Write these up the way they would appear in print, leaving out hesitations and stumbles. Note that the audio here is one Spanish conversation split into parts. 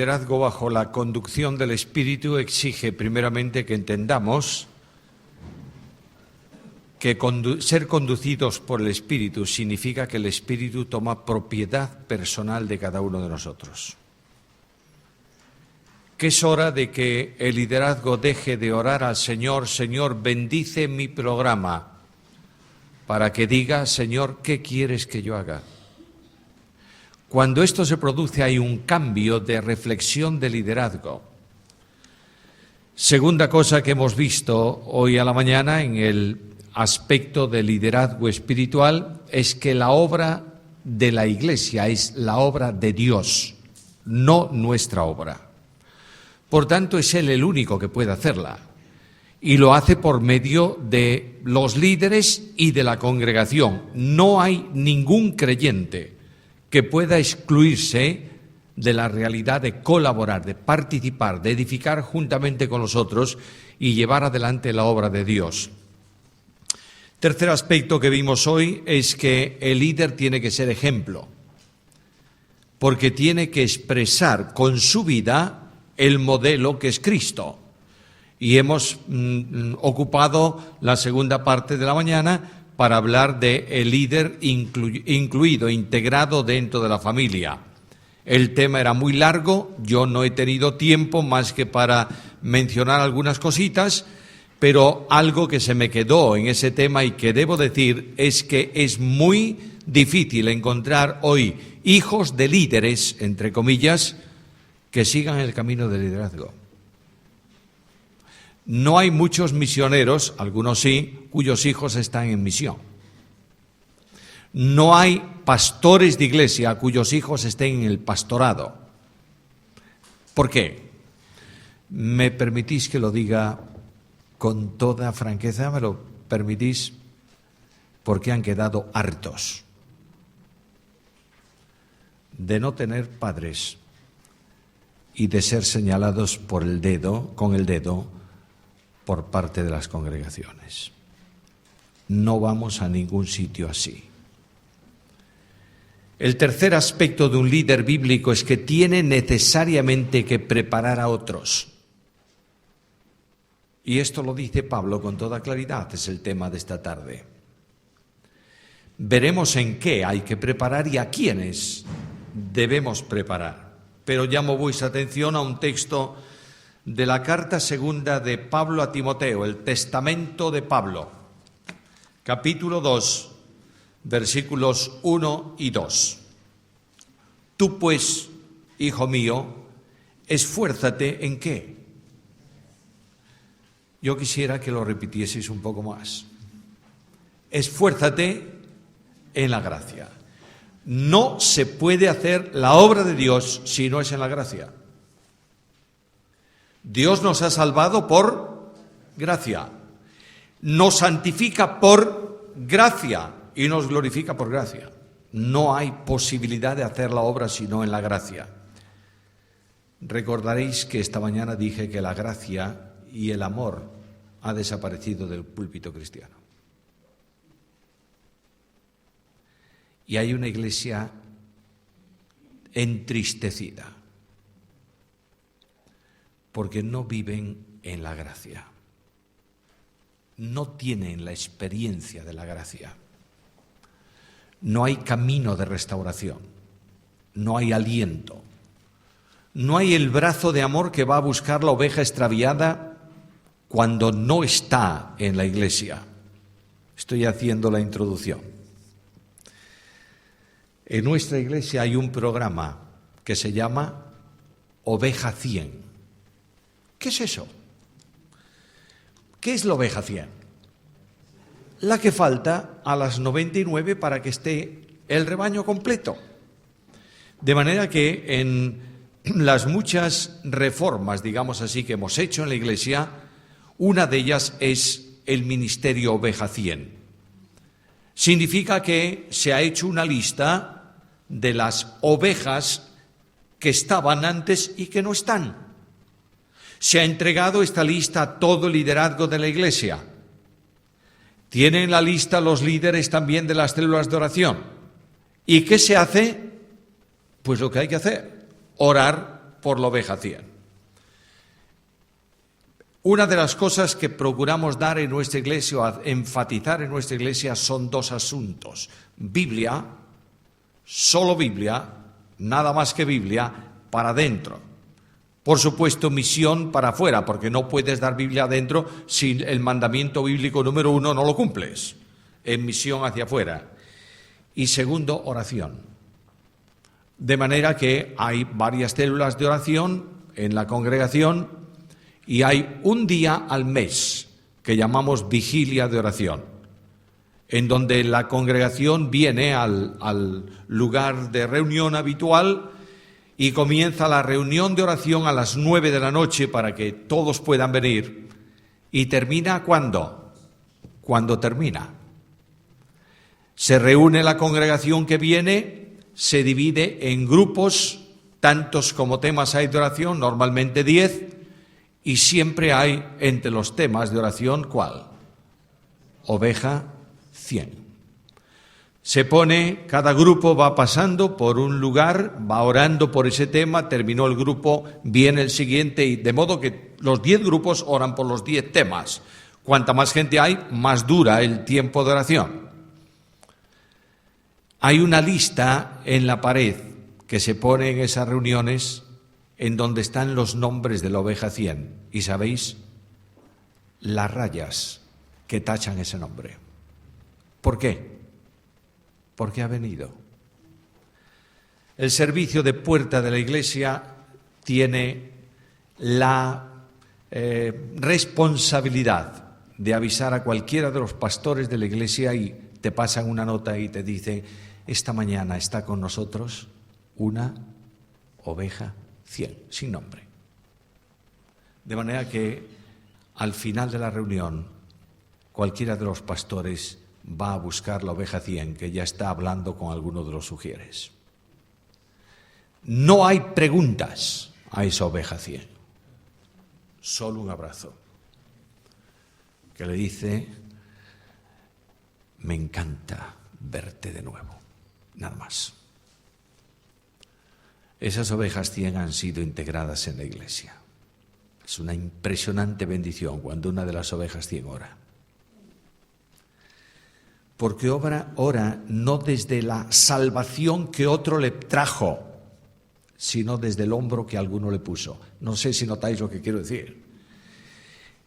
liderazgo bajo la conducción del Espíritu exige primeramente que entendamos que ser conducidos por el Espíritu significa que el Espíritu toma propiedad personal de cada uno de nosotros. Que es hora de que el liderazgo deje de orar al Señor: Señor, bendice mi programa, para que diga: Señor, ¿qué quieres que yo haga? Cuando esto se produce hay un cambio de reflexión de liderazgo. Segunda cosa que hemos visto hoy a la mañana en el aspecto del liderazgo espiritual es que la obra de la Iglesia es la obra de Dios, no nuestra obra. Por tanto, es Él el único que puede hacerla, y lo hace por medio de los líderes y de la congregación. No hay ningún creyente que pueda excluirse de la realidad de colaborar, de participar, de edificar juntamente con los otros y llevar adelante la obra de Dios. Tercer aspecto que vimos hoy es que el líder tiene que ser ejemplo, porque tiene que expresar con su vida el modelo que es Cristo. Y hemos ocupado la segunda parte de la mañana para hablar de el líder incluido, integrado dentro de la familia. El tema era muy largo, yo no he tenido tiempo más que para mencionar algunas cositas, pero algo que se me quedó en ese tema y que debo decir es que es muy difícil encontrar hoy hijos de líderes, entre comillas, que sigan el camino del liderazgo. No hay muchos misioneros, algunos sí, cuyos hijos están en misión. No hay pastores de iglesia cuyos hijos estén en el pastorado. ¿Por qué? ¿Me permitís que lo diga con toda franqueza? ¿Me lo permitís? Porque han quedado hartos de no tener padres y de ser señalados con el dedo, por parte de las congregaciones. No vamos a ningún sitio así. El tercer aspecto de un líder bíblico es que tiene necesariamente que preparar a otros. Y esto lo dice Pablo con toda claridad, es el tema de esta tarde. Veremos en qué hay que preparar y a quiénes debemos preparar. Pero llamo vuestra atención a un texto de la carta segunda de Pablo a Timoteo, el testamento de Pablo, capítulo 2, versículos 1 y 2. Tú pues, hijo mío, esfuérzate ¿en qué? Yo quisiera que lo repitieseis un poco más. Esfuérzate en la gracia. No se puede hacer la obra de Dios si no es en la gracia. Dios nos ha salvado por gracia, nos santifica por gracia y nos glorifica por gracia. No hay posibilidad de hacer la obra sino en la gracia. Recordaréis que esta mañana dije que la gracia y el amor ha desaparecido del púlpito cristiano. Y hay una iglesia entristecida, porque no viven en la gracia, no tienen la experiencia de la gracia, no hay camino de restauración, no hay aliento, no hay el brazo de amor que va a buscar la oveja extraviada cuando no está en la iglesia. Estoy haciendo la introducción. En nuestra iglesia hay un programa que se llama Oveja 100. ¿Qué es eso? ¿Qué es la oveja 100? La que falta a las 99 para que esté el rebaño completo. De manera que en las muchas reformas, digamos así, que hemos hecho en la Iglesia, una de ellas es el ministerio Oveja 100. Significa que se ha hecho una lista de las ovejas que estaban antes y que no están. Se ha entregado esta lista a todo el liderazgo de la Iglesia. Tienen la lista los líderes también de las células de oración. ¿Y qué se hace? Pues lo que hay que hacer, orar por la oveja 100. Una de las cosas que procuramos dar en nuestra iglesia o enfatizar en nuestra iglesia son dos asuntos. Biblia, solo Biblia, nada más que Biblia, para adentro. Por supuesto, misión para afuera, porque no puedes dar Biblia adentro si el mandamiento bíblico número 1 no lo cumples. En misión hacia afuera. Y segundo, oración. De manera que hay varias células de oración en la congregación y hay un día al mes que llamamos vigilia de oración, en donde la congregación viene al lugar de reunión habitual y comienza la reunión de oración a las 9 de la noche para que todos puedan venir. ¿Y termina cuándo? Cuando termina. Se reúne la congregación que viene, se divide en grupos, tantos como temas hay de oración, normalmente 10, y siempre hay entre los temas de oración, ¿cuál? Oveja 100. Se pone, cada grupo va pasando por un lugar, va orando por ese tema, terminó el grupo, viene el siguiente, y de modo que los 10 grupos oran por los 10 temas. Cuanta más gente hay, más dura el tiempo de oración. Hay una lista en la pared que se pone en esas reuniones en donde están los nombres de la oveja 100. ¿Y sabéis? Las rayas que tachan ese nombre. ¿Por qué? Porque ha venido. El servicio de puerta de la iglesia tiene la responsabilidad de avisar a cualquiera de los pastores de la iglesia y te pasan una nota y te dicen: esta mañana está con nosotros una oveja 100, sin nombre. De manera que al final de la reunión, cualquiera de los pastores va a buscar la oveja 100 que ya está hablando con alguno de los sugieres. No hay preguntas a esa oveja 100, solo un abrazo que le dice: me encanta verte de nuevo, nada más. Esas ovejas 100 han sido integradas en la iglesia. Es una impresionante bendición cuando una de las ovejas 100 ora. Porque ora no desde la salvación que otro le trajo, sino desde el hombro que alguno le puso. No sé si notáis lo que quiero decir.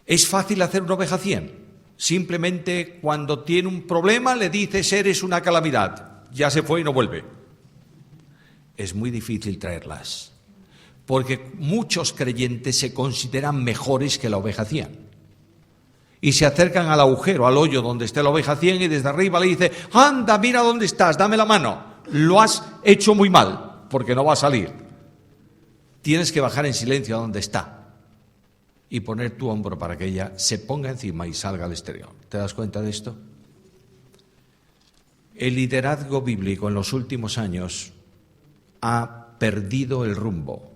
¿Es fácil hacer una oveja 100? Simplemente cuando tiene un problema le dices: eres una calamidad, ya se fue y no vuelve. Es muy difícil traerlas, porque muchos creyentes se consideran mejores que la oveja 100. Y se acercan al agujero, al hoyo donde está la oveja 100 y desde arriba le dice: anda, mira dónde estás, dame la mano. Lo has hecho muy mal, porque no va a salir. Tienes que bajar en silencio a donde está y poner tu hombro para que ella se ponga encima y salga al exterior. ¿Te das cuenta de esto? El liderazgo bíblico en los últimos años ha perdido el rumbo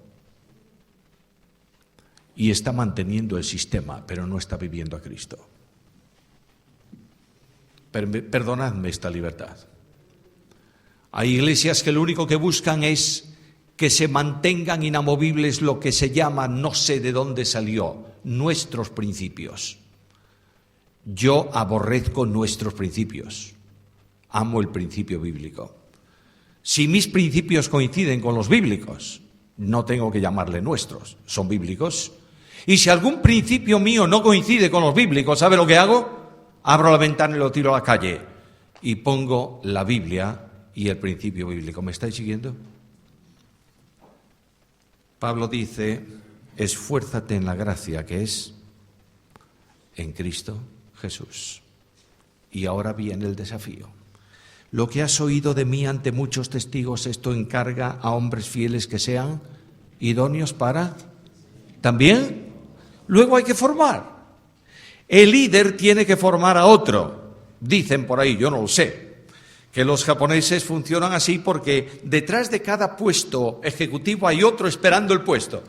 y está manteniendo el sistema, pero no está viviendo a Cristo. Perdonadme esta libertad. Hay iglesias que lo único que buscan es que se mantengan inamovibles lo que se llama, no sé de dónde salió, nuestros principios. Yo aborrezco nuestros principios. Amo el principio bíblico. Si mis principios coinciden con los bíblicos, no tengo que llamarle nuestros, son bíblicos. Y si algún principio mío no coincide con los bíblicos, ¿sabe lo que hago? Abro la ventana y lo tiro a la calle y pongo la Biblia y el principio bíblico. ¿Me estáis siguiendo? Pablo dice: esfuérzate en la gracia que es en Cristo Jesús. Y ahora viene el desafío. Lo que has oído de mí ante muchos testigos, esto encarga a hombres fieles que sean idóneos para... ¿También? Luego hay que formar. El líder tiene que formar a otro. Dicen por ahí, yo no lo sé, que los japoneses funcionan así porque detrás de cada puesto ejecutivo hay otro esperando el puesto.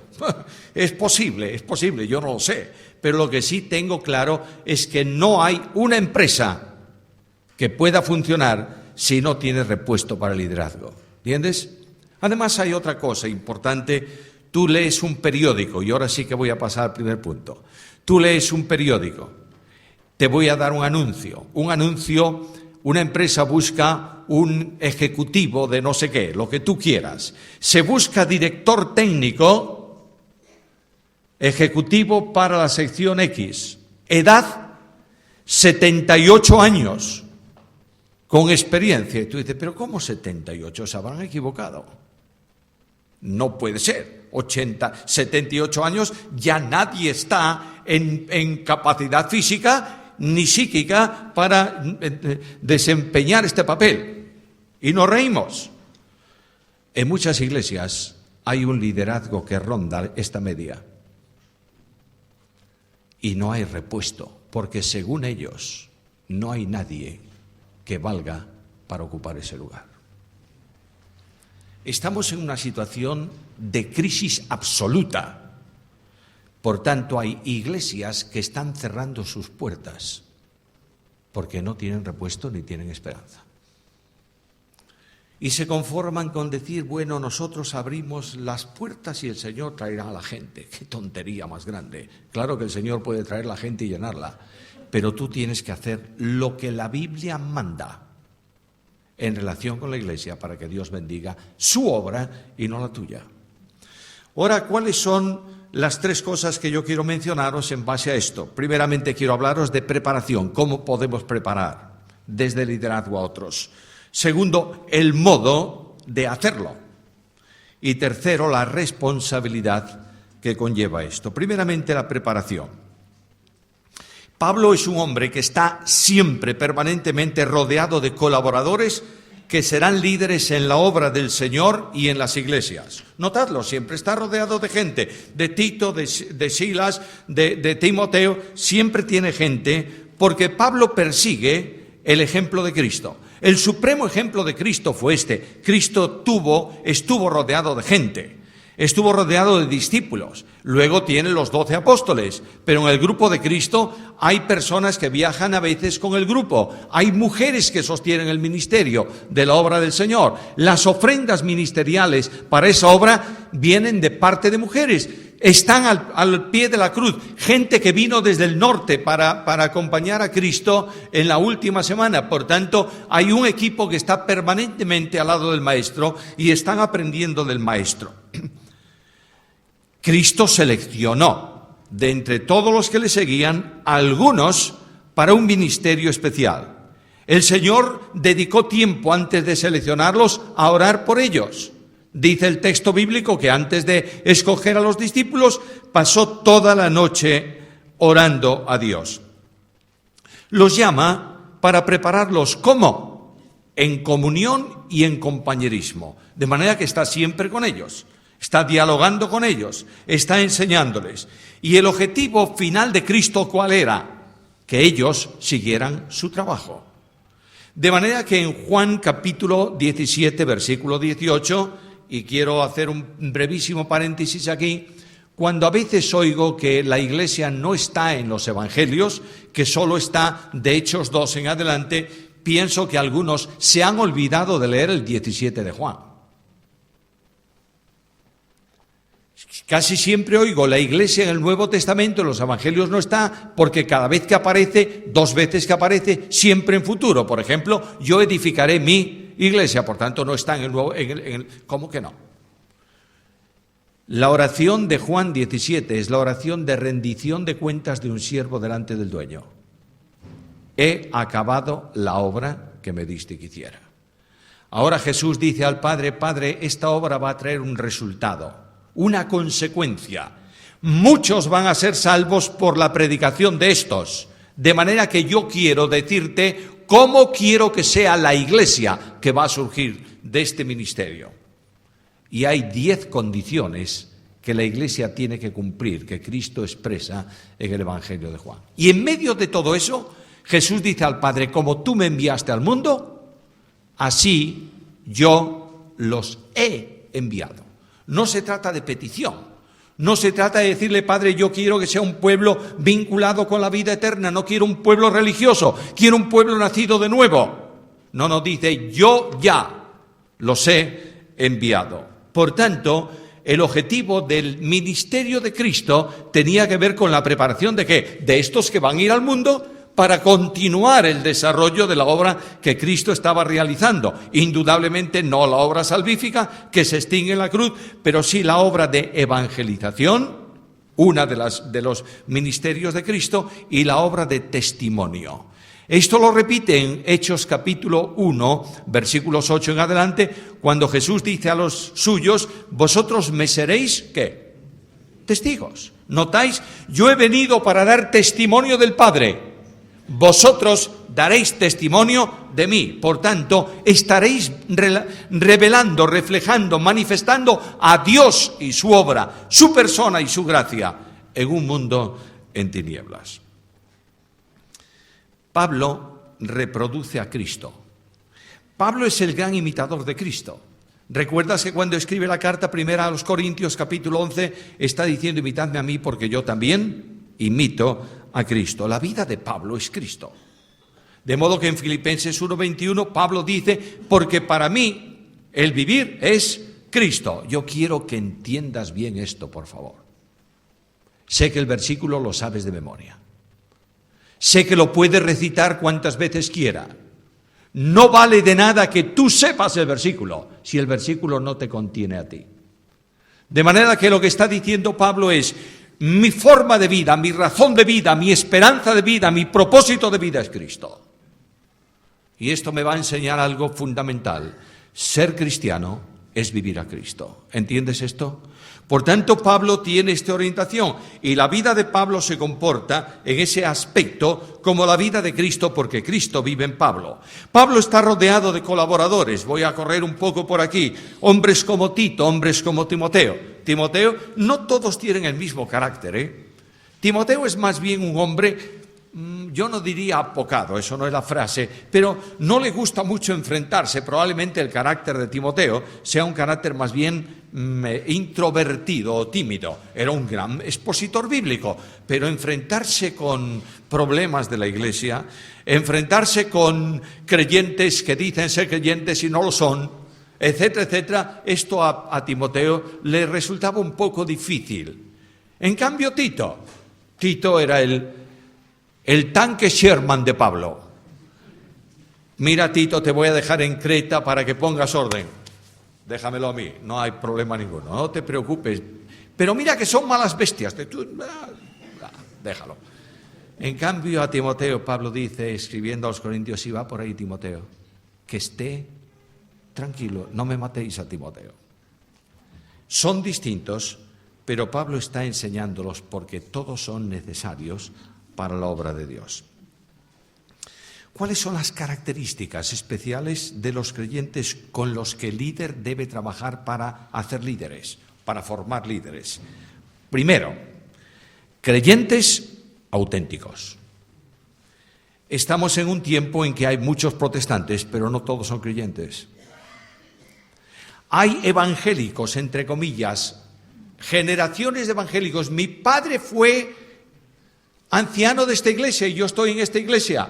Es posible, yo no lo sé. Pero lo que sí tengo claro es que no hay una empresa que pueda funcionar si no tiene repuesto para el liderazgo. ¿Entiendes? Además hay otra cosa importante. tú lees un periódico, y ahora sí que voy a pasar al primer punto. Tú lees un periódico, te voy a dar un anuncio, una empresa busca un ejecutivo de no sé qué, lo que tú quieras. Se busca director técnico, ejecutivo para la sección X, edad 78 años, con experiencia. Y tú dices, ¿pero cómo 78? ¿Se habrán equivocado? No puede ser. 78 años, ya nadie está en capacidad física ni psíquica para desempeñar este papel. Y nos reímos. En muchas iglesias hay un liderazgo que ronda esta media. Y no hay repuesto, porque según ellos no hay nadie que valga para ocupar ese lugar. Estamos en una situación de crisis absoluta. Por tanto, hay iglesias que están cerrando sus puertas porque no tienen repuesto ni tienen esperanza. Y se conforman con decir, bueno, nosotros abrimos las puertas y el Señor traerá a la gente. ¡Qué tontería más grande! Claro que el Señor puede traer la gente y llenarla, pero tú tienes que hacer lo que la Biblia manda en relación con la iglesia para que Dios bendiga su obra y no la tuya. Ahora, ¿cuáles son las tres cosas que yo quiero mencionaros en base a esto? Primeramente, quiero hablaros de preparación, cómo podemos preparar desde el liderazgo a otros. Segundo, el modo de hacerlo. Y tercero, la responsabilidad que conlleva esto. Primeramente, la preparación. Pablo es un hombre que está siempre, permanentemente rodeado de colaboradores que serán líderes en la obra del Señor y en las iglesias. Notadlo, siempre está rodeado de gente, de Tito, de Silas, de Timoteo, siempre tiene gente, porque Pablo persigue el ejemplo de Cristo. El supremo ejemplo de Cristo fue este. Cristo estuvo rodeado de gente, estuvo rodeado de discípulos. Luego tiene los 12 apóstoles, pero en el grupo de Cristo hay personas que viajan a veces con el grupo. Hay mujeres que sostienen el ministerio de la obra del Señor. Las ofrendas ministeriales para esa obra vienen de parte de mujeres. Están al pie de la cruz, gente que vino desde el norte para acompañar a Cristo en la última semana. Por tanto, hay un equipo que está permanentemente al lado del Maestro y están aprendiendo del Maestro. Cristo seleccionó de entre todos los que le seguían a algunos para un ministerio especial. El Señor dedicó tiempo antes de seleccionarlos a orar por ellos. Dice el texto bíblico que antes de escoger a los discípulos pasó toda la noche orando a Dios. Los llama para prepararlos, ¿cómo? En comunión y en compañerismo, de manera que está siempre con ellos, está dialogando con ellos, está enseñándoles. Y el objetivo final de Cristo, ¿cuál era? Que ellos siguieran su trabajo. De manera que en Juan capítulo 17, versículo 18, y quiero hacer un brevísimo paréntesis aquí, cuando a veces oigo que la iglesia no está en los evangelios, que solo está de Hechos 2 en adelante, pienso que algunos se han olvidado de leer el 17 de Juan. Casi siempre oigo la iglesia en el Nuevo Testamento, en los evangelios no está, porque cada vez que aparece, 2 veces que aparece, siempre en futuro. Por ejemplo, yo edificaré mi iglesia, por tanto no está en el Nuevo, ¿cómo que no? La oración de Juan 17 es la oración de rendición de cuentas de un siervo delante del dueño. He acabado la obra que me diste que hiciera. Ahora Jesús dice al Padre, Padre, esta obra va a traer un resultado, una consecuencia. Muchos van a ser salvos por la predicación de estos. De manera que yo quiero decirte cómo quiero que sea la iglesia que va a surgir de este ministerio. Y hay 10 condiciones que la iglesia tiene que cumplir, que Cristo expresa en el Evangelio de Juan. Y en medio de todo eso, Jesús dice al Padre, como tú me enviaste al mundo, así yo los he enviado. No se trata de petición, no se trata de decirle, Padre, yo quiero que sea un pueblo vinculado con la vida eterna, no quiero un pueblo religioso, quiero un pueblo nacido de nuevo. No, dice, yo ya los he enviado. Por tanto, el objetivo del ministerio de Cristo tenía que ver con la preparación ¿de qué? De estos que van a ir al mundo para continuar el desarrollo de la obra que Cristo estaba realizando. Indudablemente no la obra salvífica que se extingue en la cruz, pero sí la obra de evangelización, una de los ministerios de Cristo, y la obra de testimonio. Esto lo repite en Hechos capítulo 1, versículos 8 en adelante, cuando Jesús dice a los suyos: vosotros me seréis, ¿qué? Testigos. ¿Notáis? Yo he venido para dar testimonio del Padre. Vosotros daréis testimonio de mí. Por tanto, estaréis revelando, reflejando, manifestando a Dios y su obra, su persona y su gracia en un mundo en tinieblas. Pablo reproduce a Cristo. Pablo es el gran imitador de Cristo. ¿Recuerdas que cuando escribe la carta primera a los Corintios, capítulo 11, está diciendo: imitadme a mí porque yo también imito a Cristo? La vida de Pablo es Cristo. De modo que en Filipenses 1:21 Pablo dice: porque para mí el vivir es Cristo. Yo quiero que entiendas bien esto, por favor. Sé que el versículo lo sabes de memoria. Sé que lo puedes recitar cuantas veces quiera. No vale de nada que tú sepas el versículo si el versículo no te contiene a ti. De manera que lo que está diciendo Pablo es: mi forma de vida, mi razón de vida, mi esperanza de vida, mi propósito de vida es Cristo. Y esto me va a enseñar algo fundamental. Ser cristiano es vivir a Cristo. ¿Entiendes esto? Por tanto, Pablo tiene esta orientación y la vida de Pablo se comporta en ese aspecto como la vida de Cristo, porque Cristo vive en Pablo. Pablo está rodeado de colaboradores. Voy a correr un poco por aquí. Hombres como Tito, hombres como Timoteo. Timoteo, no todos tienen el mismo carácter, Timoteo es más bien un hombre, yo no diría apocado, eso no es la frase, pero no le gusta mucho enfrentarse. Probablemente el carácter de Timoteo sea un carácter más bien introvertido o tímido. Era un gran expositor bíblico, pero enfrentarse con problemas de la iglesia, enfrentarse con creyentes que dicen ser creyentes y no lo son, etcétera, etcétera, esto a Timoteo le resultaba un poco difícil. En cambio, Tito era el tanque Sherman de Pablo. Mira, Tito, te voy a dejar en Creta para que pongas orden. Déjamelo a mí, no hay problema ninguno, no te preocupes. Pero mira que son malas bestias, déjalo. En cambio, a Timoteo, Pablo dice, escribiendo a los Corintios, y va por ahí Timoteo, que esté tranquilo, no me matéis a Timoteo. Son distintos, pero Pablo está enseñándolos porque todos son necesarios para la obra de Dios. ¿Cuáles son las características especiales de los creyentes con los que el líder debe trabajar para hacer líderes, para formar líderes? Primero, creyentes auténticos. Estamos en un tiempo en que hay muchos protestantes, pero no todos son creyentes. Hay evangélicos, entre comillas, generaciones de evangélicos. Mi padre fue anciano de esta iglesia y yo estoy en esta iglesia.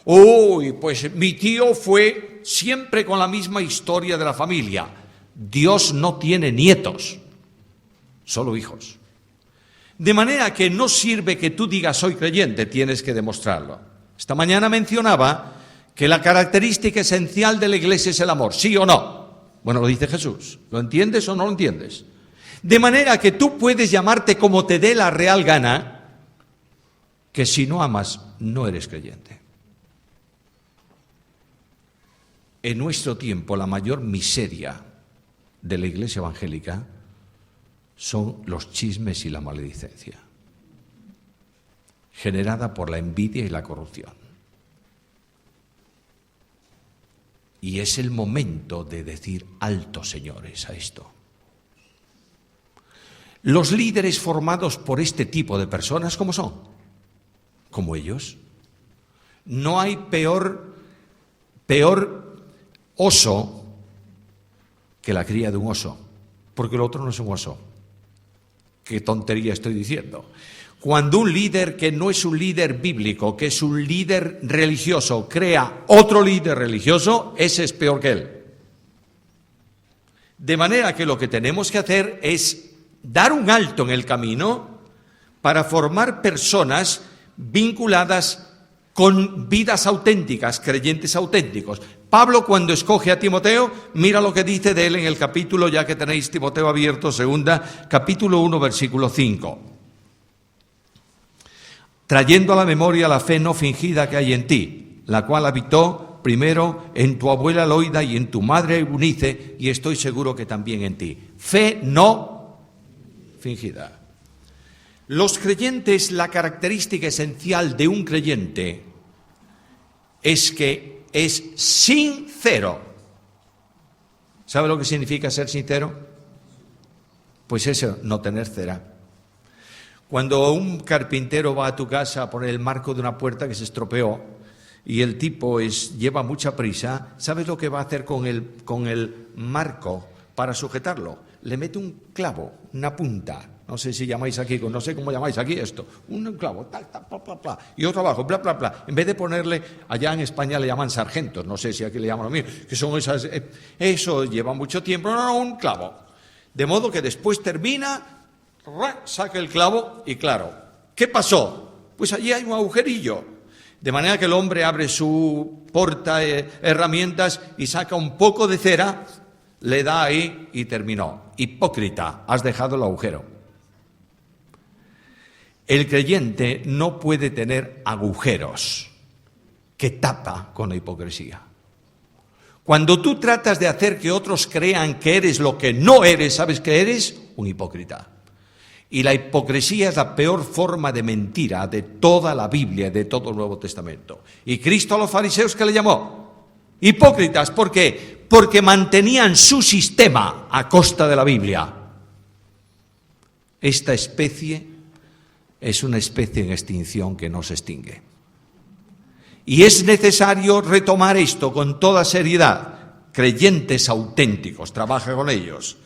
Uy, pues mi tío fue siempre con la misma historia de la familia. Dios no tiene nietos, solo hijos. De manera que no sirve que tú digas soy creyente, tienes que demostrarlo. Esta mañana mencionaba que la característica esencial de la iglesia es el amor, ¿sí o no? Bueno, lo dice Jesús. ¿Lo entiendes o no lo entiendes? De manera que tú puedes llamarte como te dé la real gana, que si no amas, no eres creyente. En nuestro tiempo, la mayor miseria de la iglesia evangélica son los chismes y la maledicencia, generada por la envidia y la corrupción. Y es el momento de decir alto, señores, a esto. Los líderes formados por este tipo de personas, ¿cómo son? Como ellos. No hay peor oso que la cría de un oso, porque el otro no es un oso. ¿Qué tontería estoy diciendo? Cuando un líder que no es un líder bíblico, que es un líder religioso, crea otro líder religioso, ese es peor que él. De manera que lo que tenemos que hacer es dar un alto en el camino para formar personas vinculadas con vidas auténticas, creyentes auténticos. Pablo, cuando escoge a Timoteo, mira lo que dice de él en el capítulo, ya que tenéis Timoteo abierto, capítulo 1, versículo 5. Trayendo a la memoria la fe no fingida que hay en ti, la cual habitó primero en tu abuela Loida y en tu madre Eunice, y estoy seguro que también en ti. Fe no fingida. Los creyentes, la característica esencial de un creyente es que es sincero. ¿Sabe lo que significa ser sincero? Pues eso, no tener cera. Cuando un carpintero va a tu casa a poner el marco de una puerta que se estropeó y el tipo lleva mucha prisa, ¿sabes lo que va a hacer con el marco para sujetarlo? Le mete un clavo, una punta. No sé si llamáis aquí, no sé cómo llamáis aquí esto. Un clavo, tal, tal, bla, bla, bla. Y otro abajo, bla, bla, bla. En vez de ponerle, allá en España le llaman sargentos, no sé si aquí le llaman lo mismo, que son esas, eso lleva mucho tiempo, no, un clavo. De modo que después termina, saca el clavo y claro, ¿qué pasó? Pues allí hay un agujerillo. De manera que el hombre abre su porta herramientas y saca un poco de cera, le da ahí y terminó. Hipócrita, has dejado el agujero. El creyente no puede tener agujeros que tapa con la hipocresía. Cuando tú tratas de hacer que otros crean que eres lo que no eres, ¿sabes qué eres? Un hipócrita. Y la hipocresía es la peor forma de mentira de toda la Biblia y de todo el Nuevo Testamento. Y Cristo a los fariseos, ¿qué le llamó? Hipócritas. ¿Por qué? Porque mantenían su sistema a costa de la Biblia. Esta especie es una especie en extinción que no se extingue. Y es necesario retomar esto con toda seriedad. Creyentes auténticos, trabaja con ellos.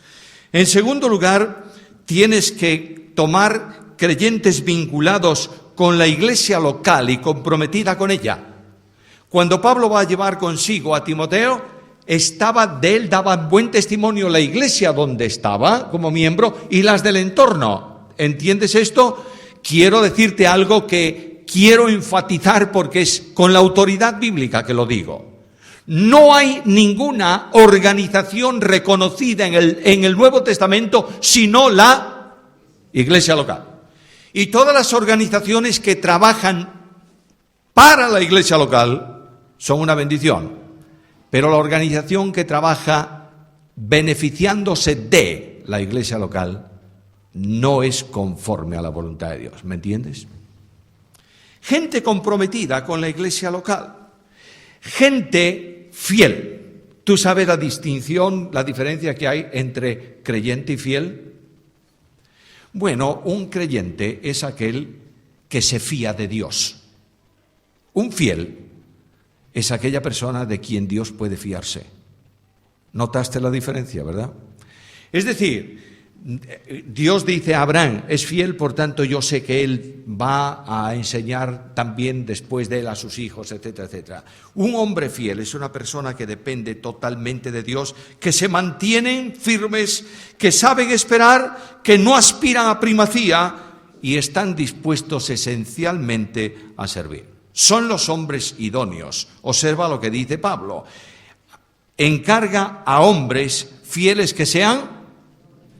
En segundo lugar, tienes que tomar creyentes vinculados con la iglesia local y comprometida con ella. Cuando Pablo va a llevar consigo a Timoteo, daba buen testimonio la iglesia donde estaba como miembro y las del entorno. ¿Entiendes esto? Quiero decirte algo que quiero enfatizar porque es con la autoridad bíblica que lo digo. No hay ninguna organización reconocida en el Nuevo Testamento sino la iglesia local. Y todas las organizaciones que trabajan para la iglesia local son una bendición. Pero la organización que trabaja beneficiándose de la iglesia local no es conforme a la voluntad de Dios. ¿Me entiendes? Gente comprometida con la iglesia local. Gente fiel. ¿Tú sabes la distinción, la diferencia que hay entre creyente y fiel? Bueno, un creyente es aquel que se fía de Dios. Un fiel es aquella persona de quien Dios puede fiarse. ¿Notaste la diferencia, verdad? Es decir, Dios dice a Abraham, es fiel, por tanto yo sé que él va a enseñar también después de él a sus hijos, etcétera, etcétera. Un hombre fiel es una persona que depende totalmente de Dios, que se mantienen firmes, que saben esperar, que no aspiran a primacía y están dispuestos esencialmente a servir. Son los hombres idóneos. Observa lo que dice Pablo. Encarga a hombres fieles que sean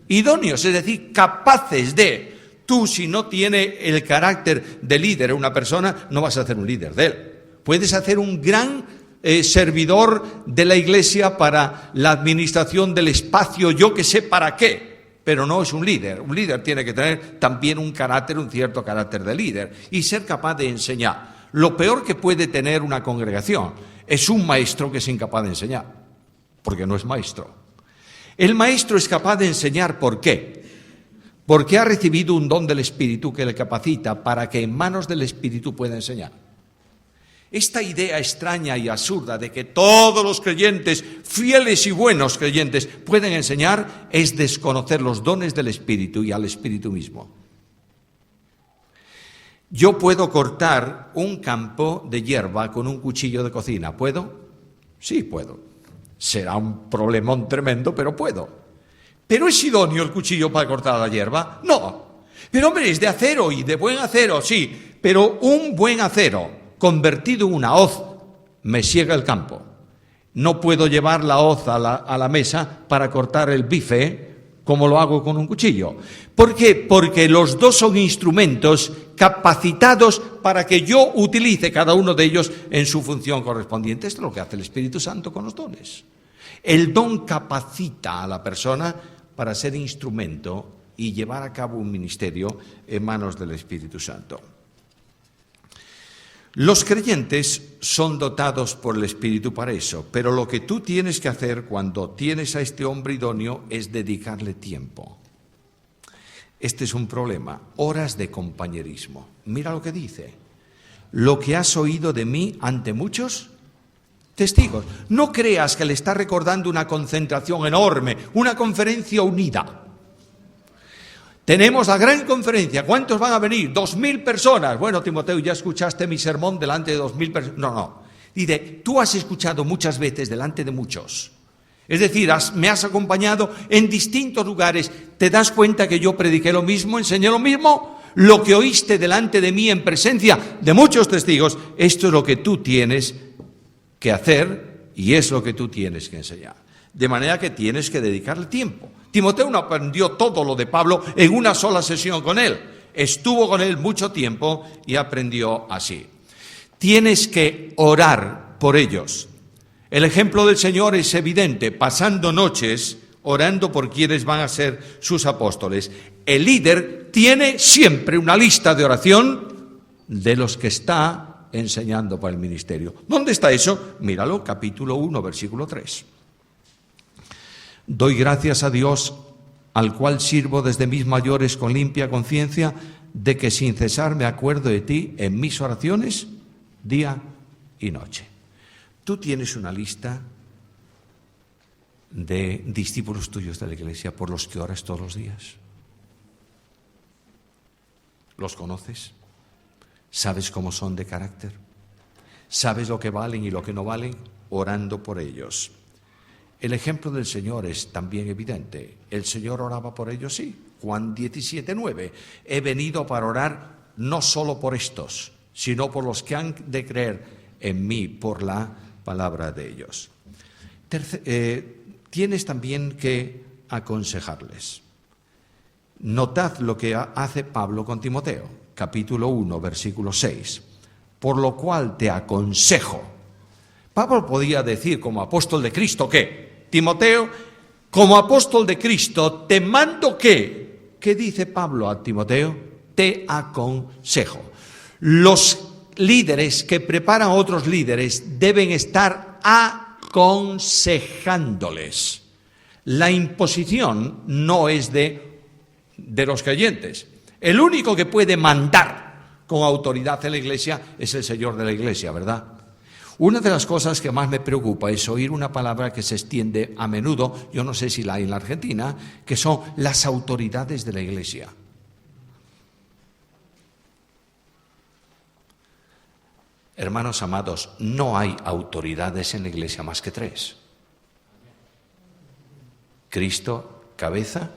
idóneos, es decir, capaces de. Tú, si no tiene el carácter de líder una persona, no vas a hacer un líder de él. Puedes hacer un gran servidor de la iglesia para la administración del espacio, yo que sé para qué, pero no es un líder. Un líder tiene que tener también un cierto carácter de líder y ser capaz de enseñar. Lo peor que puede tener una congregación es un maestro que es incapaz de enseñar, porque no es maestro. El maestro es capaz de enseñar, ¿por qué? Porque ha recibido un don del Espíritu que le capacita para que en manos del Espíritu pueda enseñar. Esta idea extraña y absurda de que todos los creyentes, fieles y buenos creyentes, pueden enseñar, es desconocer los dones del Espíritu y al Espíritu mismo. Yo puedo cortar un campo de hierba con un cuchillo de cocina, ¿puedo? Sí, puedo. Será un problemón tremendo, pero puedo. ¿Pero es idóneo el cuchillo para cortar la hierba? No. Pero hombre, es de acero y de buen acero, sí. Pero un buen acero convertido en una hoz me siega el campo. No puedo llevar la hoz a la mesa para cortar el bife como lo hago con un cuchillo. ¿Por qué? Porque los dos son instrumentos capacitados para que yo utilice cada uno de ellos en su función correspondiente. Esto es lo que hace el Espíritu Santo con los dones. El don capacita a la persona para ser instrumento y llevar a cabo un ministerio en manos del Espíritu Santo. Los creyentes son dotados por el Espíritu para eso, pero lo que tú tienes que hacer cuando tienes a este hombre idóneo es dedicarle tiempo. Este es un problema, horas de compañerismo. Mira lo que dice: lo que has oído de mí ante muchos testigos. No creas que le está recordando una concentración enorme, una conferencia unida. Tenemos la gran conferencia. ¿Cuántos van a venir? 2.000 personas. Bueno, Timoteo, ya escuchaste mi sermón delante de 2.000 personas. No. Dice, tú has escuchado muchas veces delante de muchos. Es decir, me has acompañado en distintos lugares. ¿Te das cuenta que yo prediqué lo mismo, enseñé lo mismo? Lo que oíste delante de mí en presencia de muchos testigos, esto es lo que tú tienes que hacer y es lo que tú tienes que enseñar. De manera que tienes que dedicarle tiempo. Timoteo no aprendió todo lo de Pablo en una sola sesión con él. Estuvo con él mucho tiempo y aprendió así. Tienes que orar por ellos. El ejemplo del Señor es evidente, pasando noches orando por quienes van a ser sus apóstoles. El líder tiene siempre una lista de oración de los que está enseñando para el ministerio. ¿Dónde está eso? Míralo, capítulo 1, versículo 3. Doy gracias a Dios, al cual sirvo desde mis mayores con limpia conciencia, de que sin cesar me acuerdo de ti en mis oraciones, día y noche. Tú tienes una lista de discípulos tuyos de la iglesia por los que oras todos los días. ¿Los conoces? ¿Sabes cómo son de carácter? ¿Sabes lo que valen y lo que no valen? Orando por ellos. El ejemplo del Señor es también evidente. El Señor oraba por ellos, sí. Juan 17:9. He venido para orar no solo por estos, sino por los que han de creer en mí por la palabra de ellos. Tienes también que aconsejarles. Notad lo que hace Pablo con Timoteo, capítulo 1, versículo 6. Por lo cual te aconsejo. Pablo podía decir como apóstol de Cristo que, Timoteo, como apóstol de Cristo, te mando que, ¿qué dice Pablo a Timoteo? Te aconsejo. Los líderes que preparan a otros líderes deben estar aconsejándoles. La imposición no es de los creyentes. El único que puede mandar con autoridad en la iglesia es el Señor de la iglesia, ¿verdad? Una de las cosas que más me preocupa es oír una palabra que se extiende a menudo, yo no sé si la hay en la Argentina, que son las autoridades de la iglesia. Hermanos amados, no hay autoridades en la iglesia más que 3. Cristo, cabeza,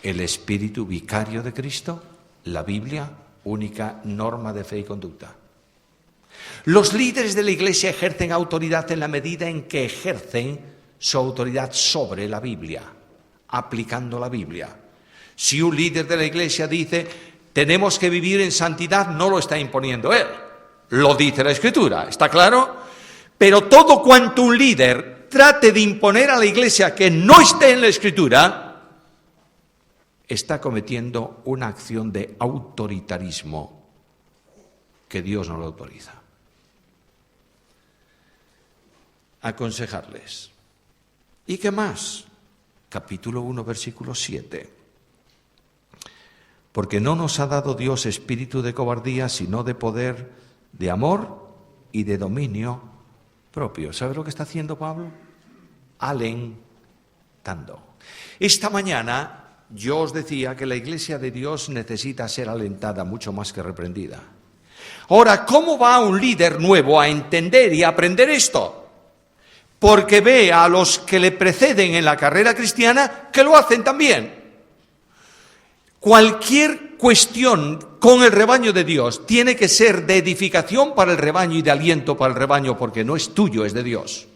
el Espíritu vicario de Cristo, la Biblia, única norma de fe y conducta. Los líderes de la iglesia ejercen autoridad en la medida en que ejercen su autoridad sobre la Biblia, aplicando la Biblia. Si un líder de la iglesia dice, tenemos que vivir en santidad, no lo está imponiendo él. Lo dice la Escritura, ¿está claro? Pero todo cuanto un líder trate de imponer a la iglesia que no esté en la Escritura, está cometiendo una acción de autoritarismo que Dios no lo autoriza. Aconsejarles. ¿Y qué más? Capítulo 1, versículo 7. Porque no nos ha dado Dios espíritu de cobardía, sino de poder, de amor y de dominio propio. ¿Sabe lo que está haciendo Pablo? Alentando. Esta mañana yo os decía que la iglesia de Dios necesita ser alentada mucho más que reprendida. Ahora, ¿cómo va un líder nuevo a entender y a aprender esto? porque ve a los que le preceden en la carrera cristiana que lo hacen también. Cualquier cuestión con el rebaño de Dios tiene que ser de edificación para el rebaño y de aliento para el rebaño, porque no es tuyo, es de Dios.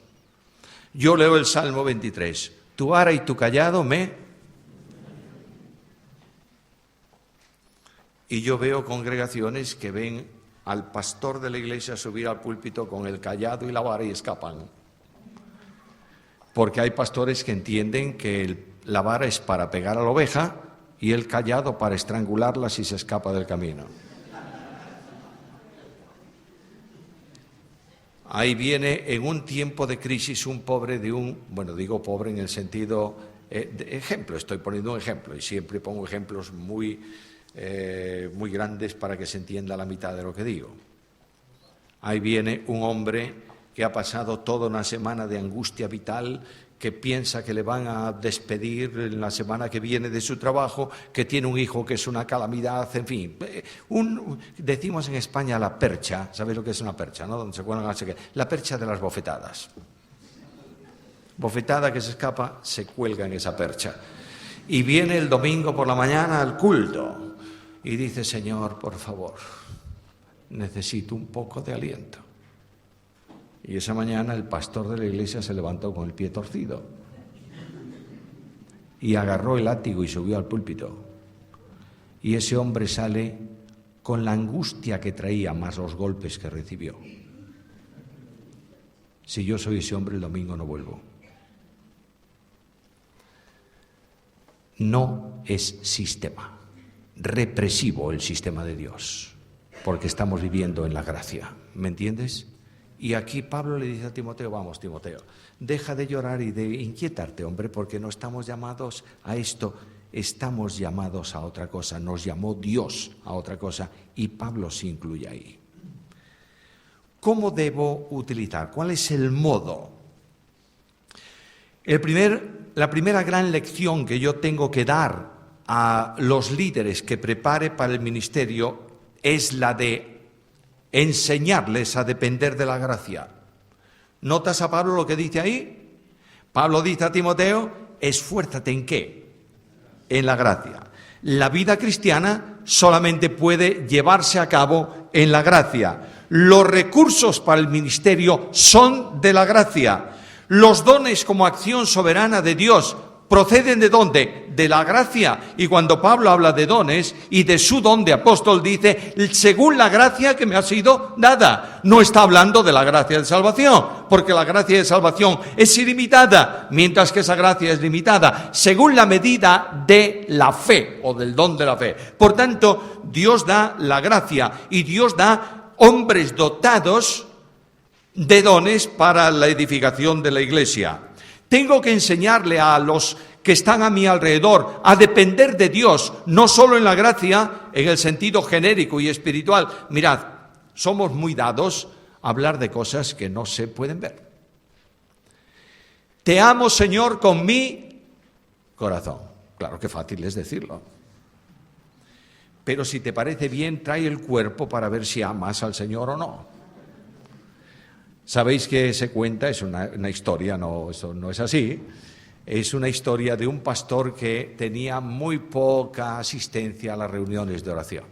Yo leo el Salmo 23. Tu vara y tu callado Y yo veo congregaciones que ven al pastor de la iglesia subir al púlpito con el callado y la vara y escapan. Porque hay pastores que entienden que la vara es para pegar a la oveja y el callado para estrangularla si se escapa del camino. Ahí viene en un tiempo de crisis un pobre digo pobre en el sentido de ejemplo, estoy poniendo un ejemplo y siempre pongo ejemplos muy grandes para que se entienda la mitad de lo que digo. Ahí viene un hombre que ha pasado toda una semana de angustia vital, que piensa que le van a despedir en la semana que viene de su trabajo, que tiene un hijo que es una calamidad, en fin. Decimos en España la percha, ¿sabéis lo que es una percha, no? Donde se cuelgan la percha de las bofetadas. Bofetada que se escapa, se cuelga en esa percha. Y viene el domingo por la mañana al culto y dice: Señor, por favor, necesito un poco de aliento. Y esa mañana el pastor de la iglesia se levantó con el pie torcido y agarró el látigo y subió al púlpito. Y ese hombre sale con la angustia que traía más los golpes que recibió. Si yo soy ese hombre, el domingo no vuelvo. No es sistema represivo el sistema de Dios, porque estamos viviendo en la gracia. ¿Me entiendes? Y aquí Pablo le dice a Timoteo: vamos, Timoteo, deja de llorar y de inquietarte, hombre, porque no estamos llamados a esto, estamos llamados a otra cosa. Nos llamó Dios a otra cosa y Pablo se incluye ahí. ¿Cómo debo utilizar? ¿Cuál es el modo? La primera gran lección que yo tengo que dar a los líderes que prepare para el ministerio es la de enseñarles a depender de la gracia. ¿Notas a Pablo lo que dice ahí? Pablo dice a Timoteo: esfuérzate ¿en qué? En la gracia. La vida cristiana solamente puede llevarse a cabo en la gracia. Los recursos para el ministerio son de la gracia. Los dones como acción soberana de Dios proceden ¿de dónde? De la gracia. Y cuando Pablo habla de dones y de su don de apóstol, dice: según la gracia que me ha sido dada. No está hablando de la gracia de salvación, porque la gracia de salvación es ilimitada, mientras que esa gracia es limitada, según la medida de la fe o del don de la fe. Por tanto, Dios da la gracia y Dios da hombres dotados de dones para la edificación de la iglesia. Tengo que enseñarle a los que están a mi alrededor a depender de Dios, no solo en la gracia, en el sentido genérico y espiritual. Mirad, somos muy dados a hablar de cosas que no se pueden ver. Te amo, Señor, con mi corazón. Claro que fácil es decirlo. Pero si te parece bien, trae el cuerpo para ver si amas al Señor o no. Sabéis que se cuenta, es una historia, no, eso no es así, es una historia de un pastor que tenía muy poca asistencia a las reuniones de oración.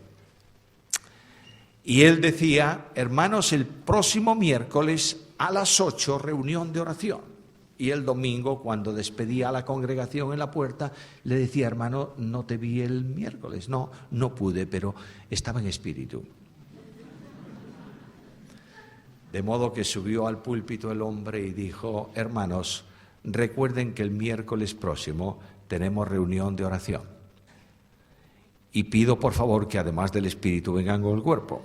Y él decía: hermanos, el próximo miércoles a las 8, reunión de oración. Y el domingo, cuando despedía a la congregación en la puerta, le decía: hermano, no te vi el miércoles. No pude, pero estaba en espíritu. De modo que subió al púlpito el hombre y dijo: hermanos, recuerden que el miércoles próximo tenemos reunión de oración. Y pido por favor que además del espíritu vengan con el cuerpo.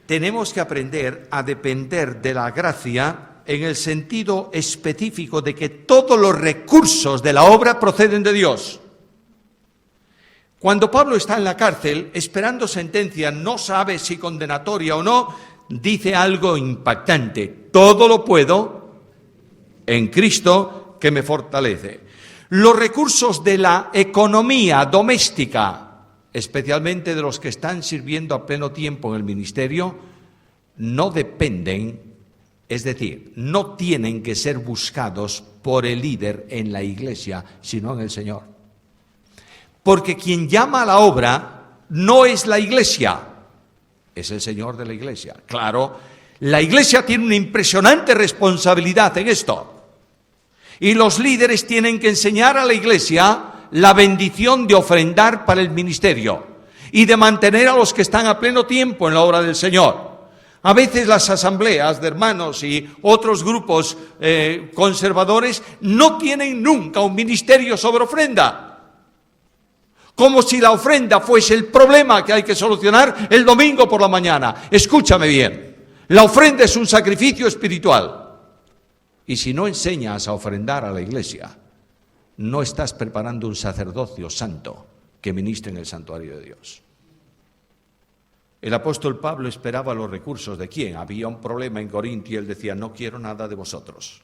Tenemos que aprender a depender de la gracia en el sentido específico de que todos los recursos de la obra proceden de Dios. Cuando Pablo está en la cárcel, esperando sentencia, no sabe si condenatoria o no, dice algo impactante: todo lo puedo en Cristo que me fortalece. Los recursos de la economía doméstica, especialmente de los que están sirviendo a pleno tiempo en el ministerio, no dependen Es decir, no tienen que ser buscados por el líder en la iglesia, sino en el Señor. Porque quien llama a la obra no es la iglesia, es el Señor de la iglesia. Claro, la iglesia tiene una impresionante responsabilidad en esto. Y los líderes tienen que enseñar a la iglesia la bendición de ofrendar para el ministerio y de mantener a los que están a pleno tiempo en la obra del Señor. A veces las asambleas de hermanos y otros grupos conservadores no tienen nunca un ministerio sobre ofrenda. Como si la ofrenda fuese el problema que hay que solucionar el domingo por la mañana. Escúchame bien, la ofrenda es un sacrificio espiritual. Y si no enseñas a ofrendar a la iglesia, no estás preparando un sacerdocio santo que ministre en el santuario de Dios. El apóstol Pablo esperaba los recursos de quién. Había un problema en Corinto y él decía, no quiero nada de vosotros.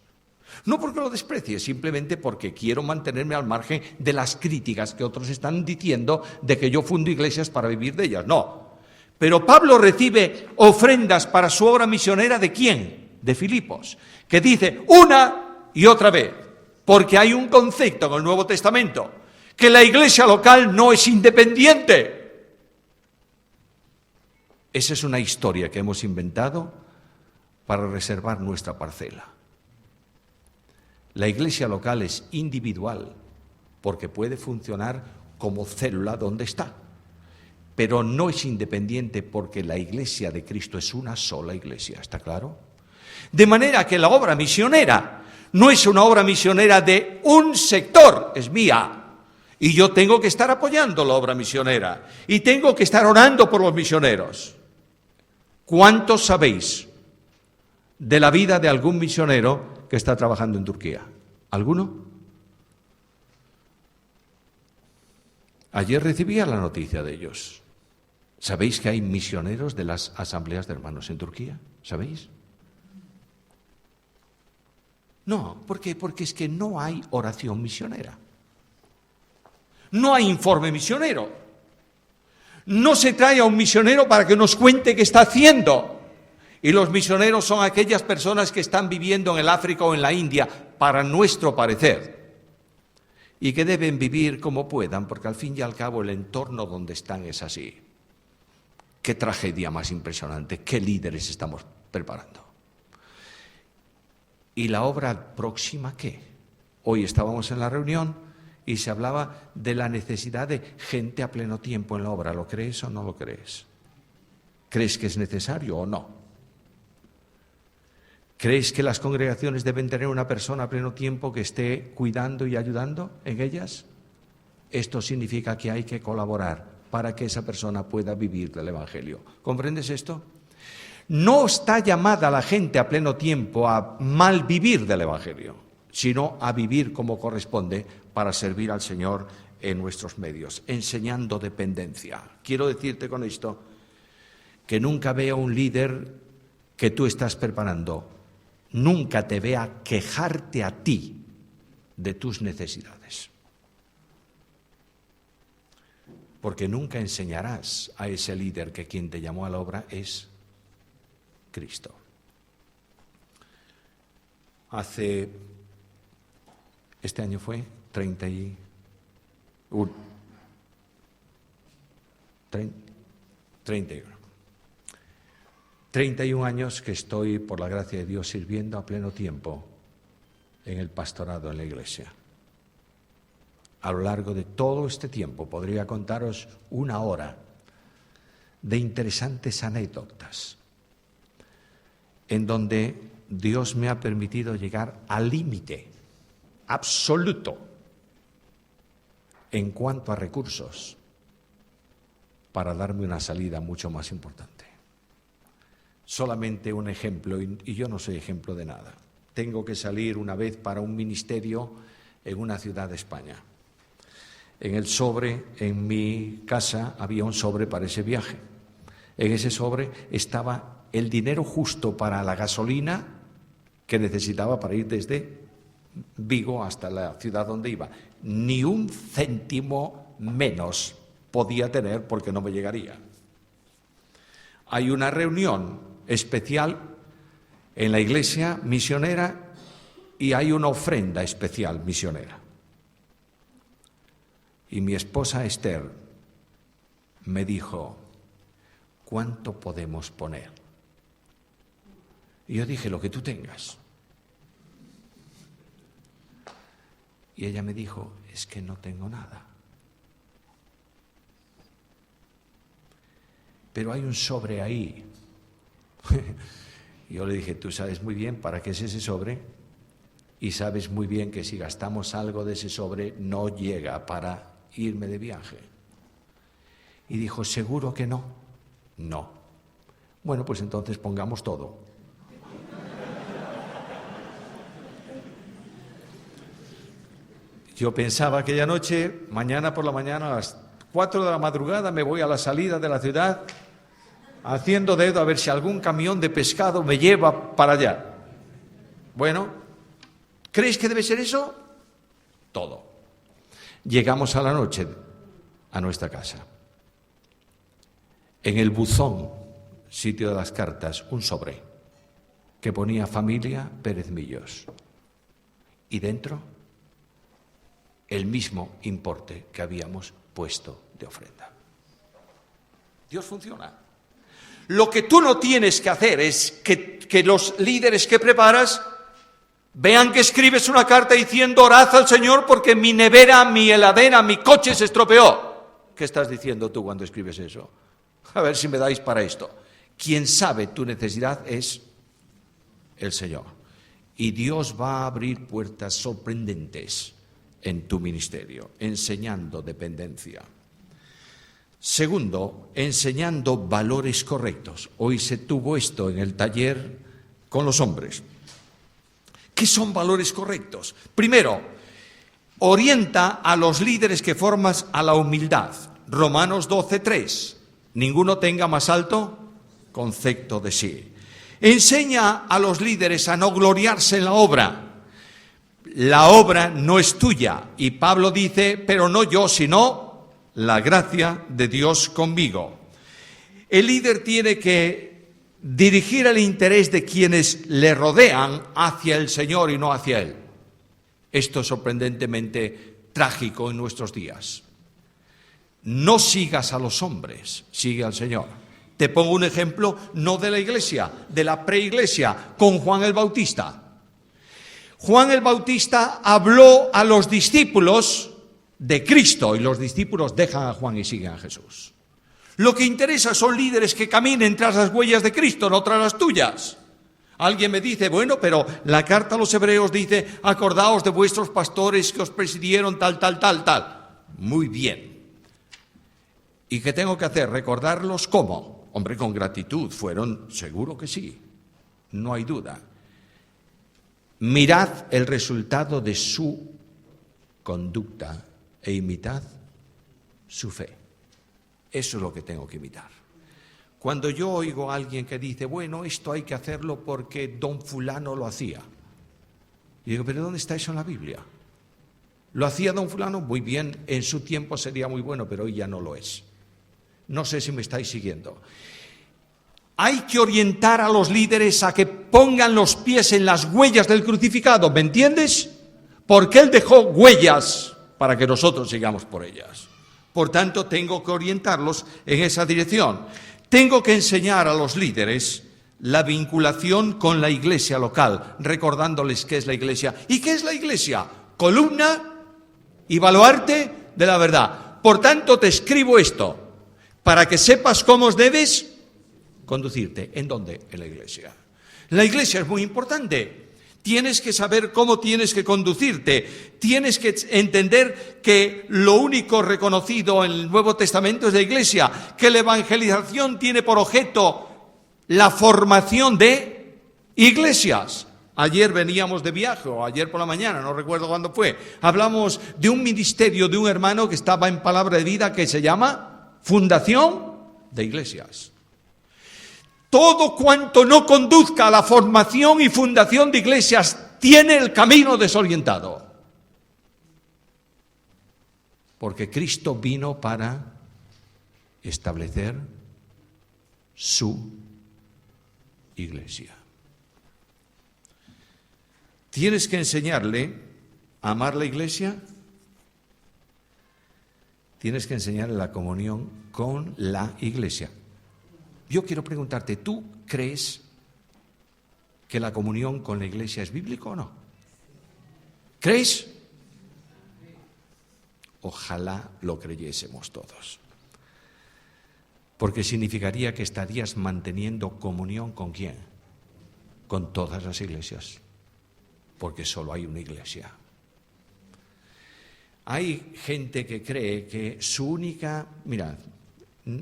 No porque lo desprecie, simplemente porque quiero mantenerme al margen de las críticas que otros están diciendo de que yo fundo iglesias para vivir de ellas. No. Pero Pablo recibe ofrendas para su obra misionera ¿de quién? De Filipos, que dice una y otra vez, porque hay un concepto en el Nuevo Testamento, que la iglesia local no es independiente. Esa es una historia que hemos inventado para reservar nuestra parcela. La iglesia local es individual porque puede funcionar como célula donde está, pero no es independiente porque la iglesia de Cristo es una sola iglesia, ¿está claro? De manera que la obra misionera no es una obra misionera de un sector, es mía. Y yo tengo que estar apoyando la obra misionera y tengo que estar orando por los misioneros. ¿Cuántos sabéis de la vida de algún misionero que está trabajando en Turquía? ¿Alguno? Ayer recibía la noticia de ellos. ¿Sabéis que hay misioneros de las asambleas de hermanos en Turquía? ¿Sabéis? No, ¿por qué? Porque es que no hay oración misionera. No hay informe misionero. No se trae a un misionero para que nos cuente qué está haciendo. Y los misioneros son aquellas personas que están viviendo en el África o en la India, para nuestro parecer, y que deben vivir como puedan, porque al fin y al cabo el entorno donde están es así. Qué tragedia más impresionante, qué líderes estamos preparando. ¿Y la obra próxima qué? Hoy estábamos en la reunión y se hablaba de la necesidad de gente a pleno tiempo en la obra. ¿Lo crees o no lo crees? ¿Crees que es necesario o no? ¿Crees que las congregaciones deben tener una persona a pleno tiempo que esté cuidando y ayudando en ellas? Esto significa que hay que colaborar para que esa persona pueda vivir del Evangelio. ¿Comprendes esto? No está llamada la gente a pleno tiempo a mal vivir del Evangelio, sino a vivir como corresponde para servir al Señor en nuestros medios, enseñando dependencia. Quiero decirte con esto que nunca vea un líder que tú estás preparando, nunca te vea quejarte a ti de tus necesidades. Porque nunca enseñarás a ese líder que quien te llamó a la obra es Cristo. Este año fue 31. 31 años que estoy, por la gracia de Dios, sirviendo a pleno tiempo en el pastorado en la iglesia. A lo largo de todo este tiempo podría contaros una hora de interesantes anécdotas en donde Dios me ha permitido llegar al límite absoluto en cuanto a recursos para darme una salida mucho más importante. Solamente un ejemplo, y yo no soy ejemplo de nada. Tengo que salir una vez para un ministerio en una ciudad de España. En el sobre, en mi casa, había un sobre para ese viaje. En ese sobre estaba el dinero justo para la gasolina que necesitaba para ir desde Vigo hasta la ciudad donde iba. Ni un céntimo menos podía tener porque no me llegaría. Hay una reunión especial en la iglesia misionera y hay una ofrenda especial misionera. Y mi esposa Esther me dijo, ¿cuánto podemos poner? Y yo dije, lo que tú tengas. Y ella me dijo, es que no tengo nada. Pero hay un sobre ahí. Yo le dije, tú sabes muy bien para qué es ese sobre y sabes muy bien que si gastamos algo de ese sobre no llega para irme de viaje. Y dijo, ¿seguro que no? No. Bueno, pues entonces pongamos todo. Yo pensaba aquella noche, mañana por la mañana a las 4 de la madrugada me voy a la salida de la ciudad haciendo dedo a ver si algún camión de pescado me lleva para allá. Bueno, ¿crees que debe ser eso? Todo. Llegamos a la noche a nuestra casa. En el buzón, sitio de las cartas, un sobre que ponía familia Pérez Millos. Y dentro, el mismo importe que habíamos puesto de ofrenda. Dios funciona. Lo que tú no tienes que hacer es que los líderes que preparas vean que escribes una carta diciendo orad al Señor porque mi nevera, mi heladera, mi coche se estropeó. ¿Qué estás diciendo tú cuando escribes eso? A ver si me dais para esto. Quien sabe tu necesidad es el Señor. Y Dios va a abrir puertas sorprendentes en tu ministerio, enseñando dependencia. Segundo, enseñando valores correctos. Hoy se tuvo esto en el taller con los hombres. ¿Qué son valores correctos? Primero, orienta a los líderes que formas a la humildad. Romanos 12:3. Ninguno tenga más alto concepto de sí. Enseña a los líderes a no gloriarse en la obra. La obra no es tuya. Y Pablo dice, pero no yo, sino la gracia de Dios conmigo. El líder tiene que dirigir el interés de quienes le rodean hacia el Señor y no hacia Él. Esto es sorprendentemente trágico en nuestros días. No sigas a los hombres, sigue al Señor. Te pongo un ejemplo, no de la iglesia, de la preiglesia, con Juan el Bautista. Juan el Bautista habló a los discípulos de Cristo y los discípulos dejan a Juan y siguen a Jesús. Lo que interesa son líderes que caminen tras las huellas de Cristo, no tras las tuyas. Alguien me dice, bueno, pero la carta a los hebreos dice, acordaos de vuestros pastores que os presidieron tal. Muy bien. ¿Y qué tengo que hacer? ¿Recordarlos cómo? Hombre, con gratitud. Fueron, seguro que sí. No hay duda. Mirad el resultado de su conducta e imitad su fe. Eso es lo que tengo que imitar. Cuando yo oigo a alguien que dice, bueno, esto hay que hacerlo porque don fulano lo hacía. Y digo, ¿pero dónde está eso en la Biblia? ¿Lo hacía don fulano? Muy bien, en su tiempo sería muy bueno, pero hoy ya no lo es. No sé si me estáis siguiendo. Hay que orientar a los líderes a que pongan los pies en las huellas del crucificado, ¿me entiendes? Porque Él dejó huellas para que nosotros sigamos por ellas. Por tanto, tengo que orientarlos en esa dirección. Tengo que enseñar a los líderes la vinculación con la iglesia local, recordándoles qué es la iglesia. ¿Y qué es la iglesia? Columna y baluarte de la verdad. Por tanto, te escribo esto, para que sepas cómo debes conducirte. ¿En dónde? En la iglesia. La iglesia es muy importante. Tienes que saber cómo tienes que conducirte. Tienes que entender que lo único reconocido en el Nuevo Testamento es la iglesia, que la evangelización tiene por objeto la formación de iglesias. Ayer veníamos de viaje, o ayer por la mañana, no recuerdo cuándo fue. Hablamos de un ministerio de un hermano que estaba en Palabra de Vida que se llama Fundación de Iglesias. Todo cuanto no conduzca a la formación y fundación de iglesias tiene el camino desorientado. Porque Cristo vino para establecer su iglesia. Tienes que enseñarle a amar la iglesia, tienes que enseñarle la comunión con la iglesia. Yo quiero preguntarte, ¿tú crees que la comunión con la iglesia es bíblico o no? ¿Crees? Ojalá lo creyésemos todos. Porque significaría que estarías manteniendo comunión ¿con quién? Con todas las iglesias. Porque solo hay una iglesia. Hay gente que cree que su única... Mira,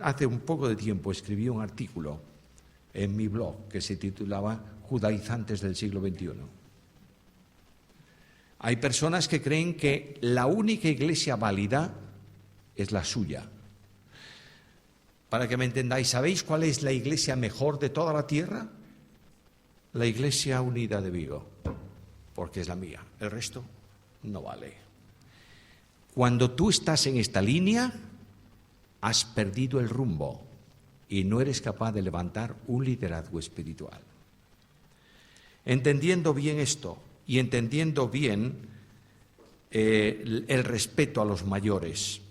hace un poco de tiempo escribí un artículo en mi blog que se titulaba Judaizantes del siglo XXI. Hay personas que creen que la única iglesia válida es la suya. Para que me entendáis, ¿sabéis cuál es la iglesia mejor de toda la tierra? La Iglesia Unida de Vigo, porque es la mía. El resto no vale. Cuando tú estás en esta línea, has perdido el rumbo y no eres capaz de levantar un liderazgo espiritual. Entendiendo bien esto y entendiendo bien el respeto a los mayores,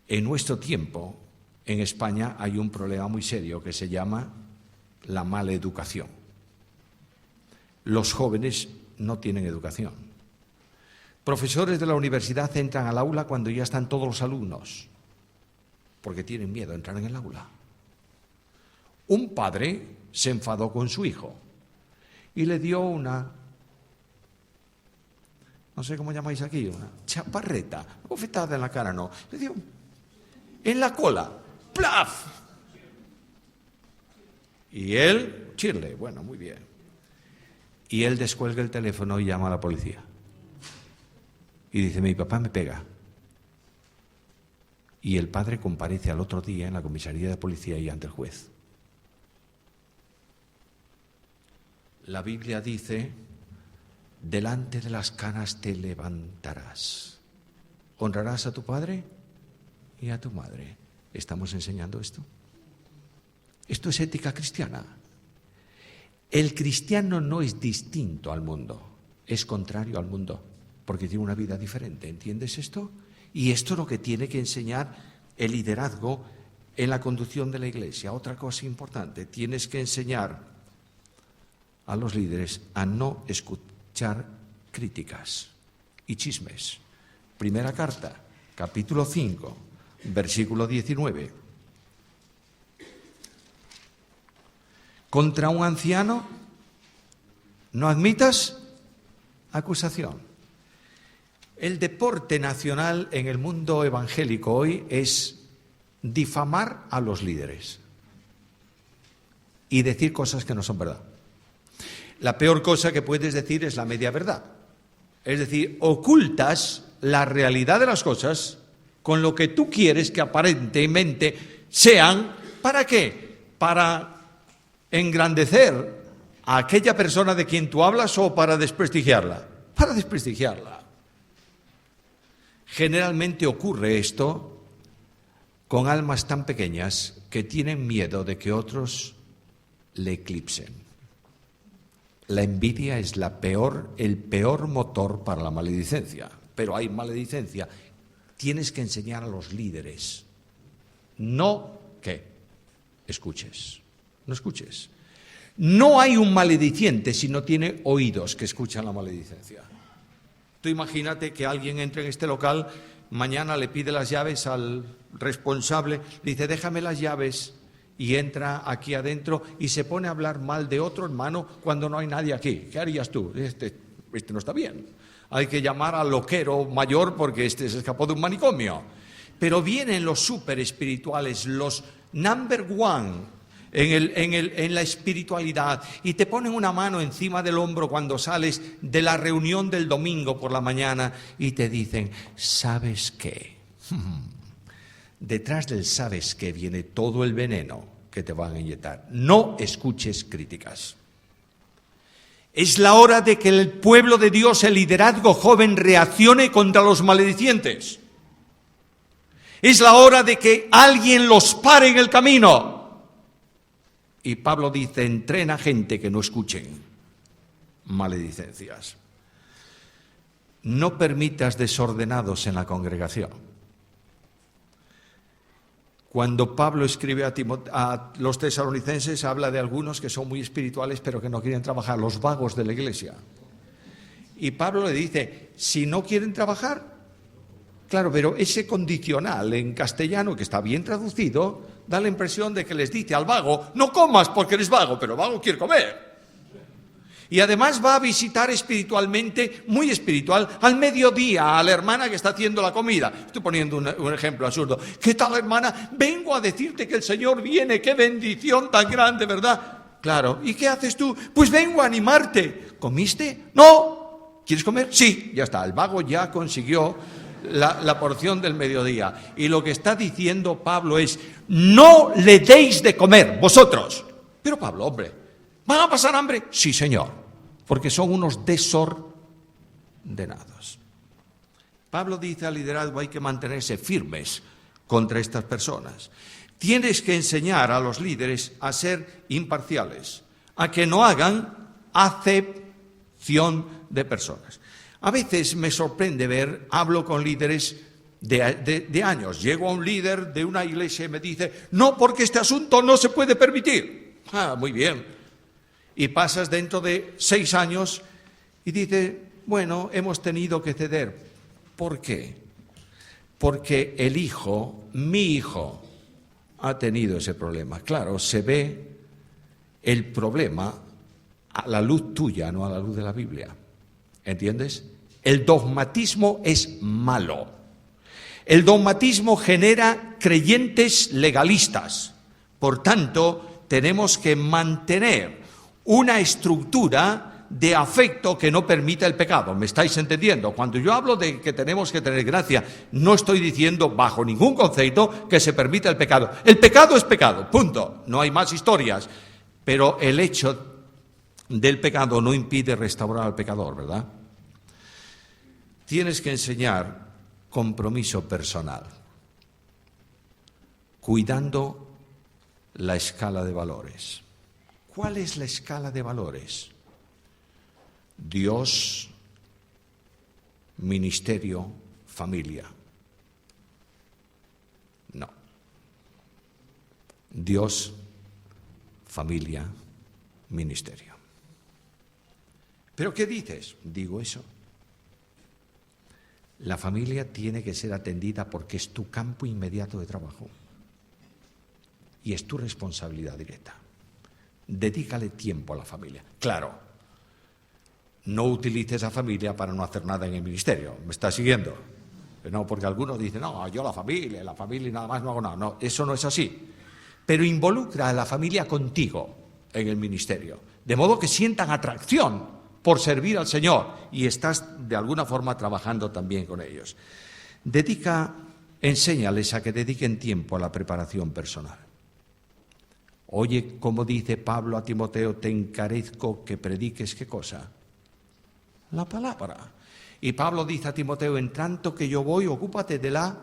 en nuestro tiempo, en España, hay un problema muy serio que se llama la mala educación. Los jóvenes no tienen educación. Profesores de la universidad entran al aula cuando ya están todos los alumnos, porque tienen miedo a entrar en el aula. Un padre se enfadó con su hijo y le dio una, no sé cómo llamáis aquí, una chaparreta, bofetada en la cara, no, le dio en la cola, ¡plaf! Y él, chirle, bueno, muy bien. Y él descuelga el teléfono y llama a la policía. Y dice, mi papá me pega. Y el padre comparece al otro día en la comisaría de policía y ante el juez. La Biblia dice, delante de las canas te levantarás. ¿Honrarás a tu padre y a tu madre? ¿Estamos enseñando esto? Esto es ética cristiana. El cristiano no es distinto al mundo, es contrario al mundo, porque tiene una vida diferente. ¿Entiendes esto? Y esto es lo que tiene que enseñar el liderazgo en la conducción de la iglesia. Otra cosa importante, tienes que enseñar a los líderes a no escuchar críticas y chismes. Primera carta, capítulo 5, versículo 19. Contra un anciano no admitas acusación. El deporte nacional en el mundo evangélico hoy es difamar a los líderes y decir cosas que no son verdad. La peor cosa que puedes decir es la media verdad. Es decir, ocultas la realidad de las cosas con lo que tú quieres que aparentemente sean. ¿Para qué? Para engrandecer a aquella persona de quien tú hablas o para desprestigiarla. Para desprestigiarla. Generalmente ocurre esto con almas tan pequeñas que tienen miedo de que otros le eclipsen. La envidia es el peor motor para la maledicencia. Pero hay maledicencia. Tienes que enseñar a los líderes. No que escuches. No escuches. No hay un malediciente si no tiene oídos que escuchan la maledicencia. Tú imagínate que alguien entre en este local, mañana le pide las llaves al responsable, le dice, déjame las llaves, y entra aquí adentro y se pone a hablar mal de otro hermano cuando no hay nadie aquí. ¿Qué harías tú? Este no está bien. Hay que llamar al loquero mayor porque este se escapó de un manicomio. Pero vienen los súper espirituales, los number one en la espiritualidad, y te ponen una mano encima del hombro cuando sales de la reunión del domingo por la mañana y te dicen, ¿sabes qué? Detrás del sabes qué viene todo el veneno que te van a inyectar. No escuches críticas. Es la hora de que el pueblo de Dios, el liderazgo joven, reaccione contra los maledicientes. Es la hora de que alguien los pare en el camino. Y Pablo dice, entrena gente que no escuchen. maledicencias. No permitas desordenados en la congregación. Cuando Pablo escribe a los tesalonicenses, habla de algunos que son muy espirituales pero que no quieren trabajar, los vagos de la iglesia. Y Pablo le dice, si no quieren trabajar, claro, pero ese condicional en castellano, que está bien traducido, da la impresión de que les dice al vago, no comas porque eres vago, pero vago quiere comer. Y además va a visitar espiritualmente, muy espiritual, al mediodía a la hermana que está haciendo la comida. Estoy poniendo un ejemplo absurdo. ¿Qué tal, hermana? Vengo a decirte que el Señor viene, qué bendición tan grande, ¿verdad? Claro. ¿Y qué haces tú? Pues vengo a animarte. ¿Comiste? No. ¿Quieres comer? Sí. Ya está, el vago ya consiguió la porción del mediodía. Y lo que está diciendo Pablo es, no le deis de comer, vosotros. Pero Pablo, hombre, ¿van a pasar hambre? Sí, señor, porque son unos desordenados. Pablo dice al liderazgo, hay que mantenerse firmes contra estas personas. Tienes que enseñar a los líderes a ser imparciales, a que no hagan acepción de personas. A veces me sorprende hablo con líderes de años. Llego a un líder de una iglesia y me dice, no, porque este asunto no se puede permitir. Ah, muy bien. Y pasas dentro de 6 años y dice, bueno, hemos tenido que ceder. ¿Por qué? Porque mi hijo, ha tenido ese problema. Claro, se ve el problema a la luz tuya, no a la luz de la Biblia. ¿Entiendes? El dogmatismo es malo. El dogmatismo genera creyentes legalistas. Por tanto, tenemos que mantener una estructura de afecto que no permita el pecado. ¿Me estáis entendiendo? Cuando yo hablo de que tenemos que tener gracia, no estoy diciendo bajo ningún concepto que se permita el pecado. El pecado es pecado, punto. No hay más historias. Pero el hecho del pecado no impide restaurar al pecador, ¿verdad? Tienes que enseñar compromiso personal, cuidando la escala de valores. ¿Cuál es la escala de valores? Dios, ministerio, familia. No. Dios, familia, ministerio. ¿Pero qué dices? Digo eso. La familia tiene que ser atendida porque es tu campo inmediato de trabajo y es tu responsabilidad directa. Dedícale tiempo a la familia. Claro, no utilices a familia para no hacer nada en el ministerio. ¿Me estás siguiendo? No, porque algunos dicen, no, yo la familia y nada más no hago nada. No, eso no es así. Pero involucra a la familia contigo en el ministerio, de modo que sientan atracción por servir al Señor y estás de alguna forma trabajando también con ellos. Enséñales a que dediquen tiempo a la preparación personal. Oye, como dice Pablo a Timoteo, te encarezco que prediques, ¿qué cosa? La palabra. Y Pablo dice a Timoteo, en tanto que yo voy, ocúpate de la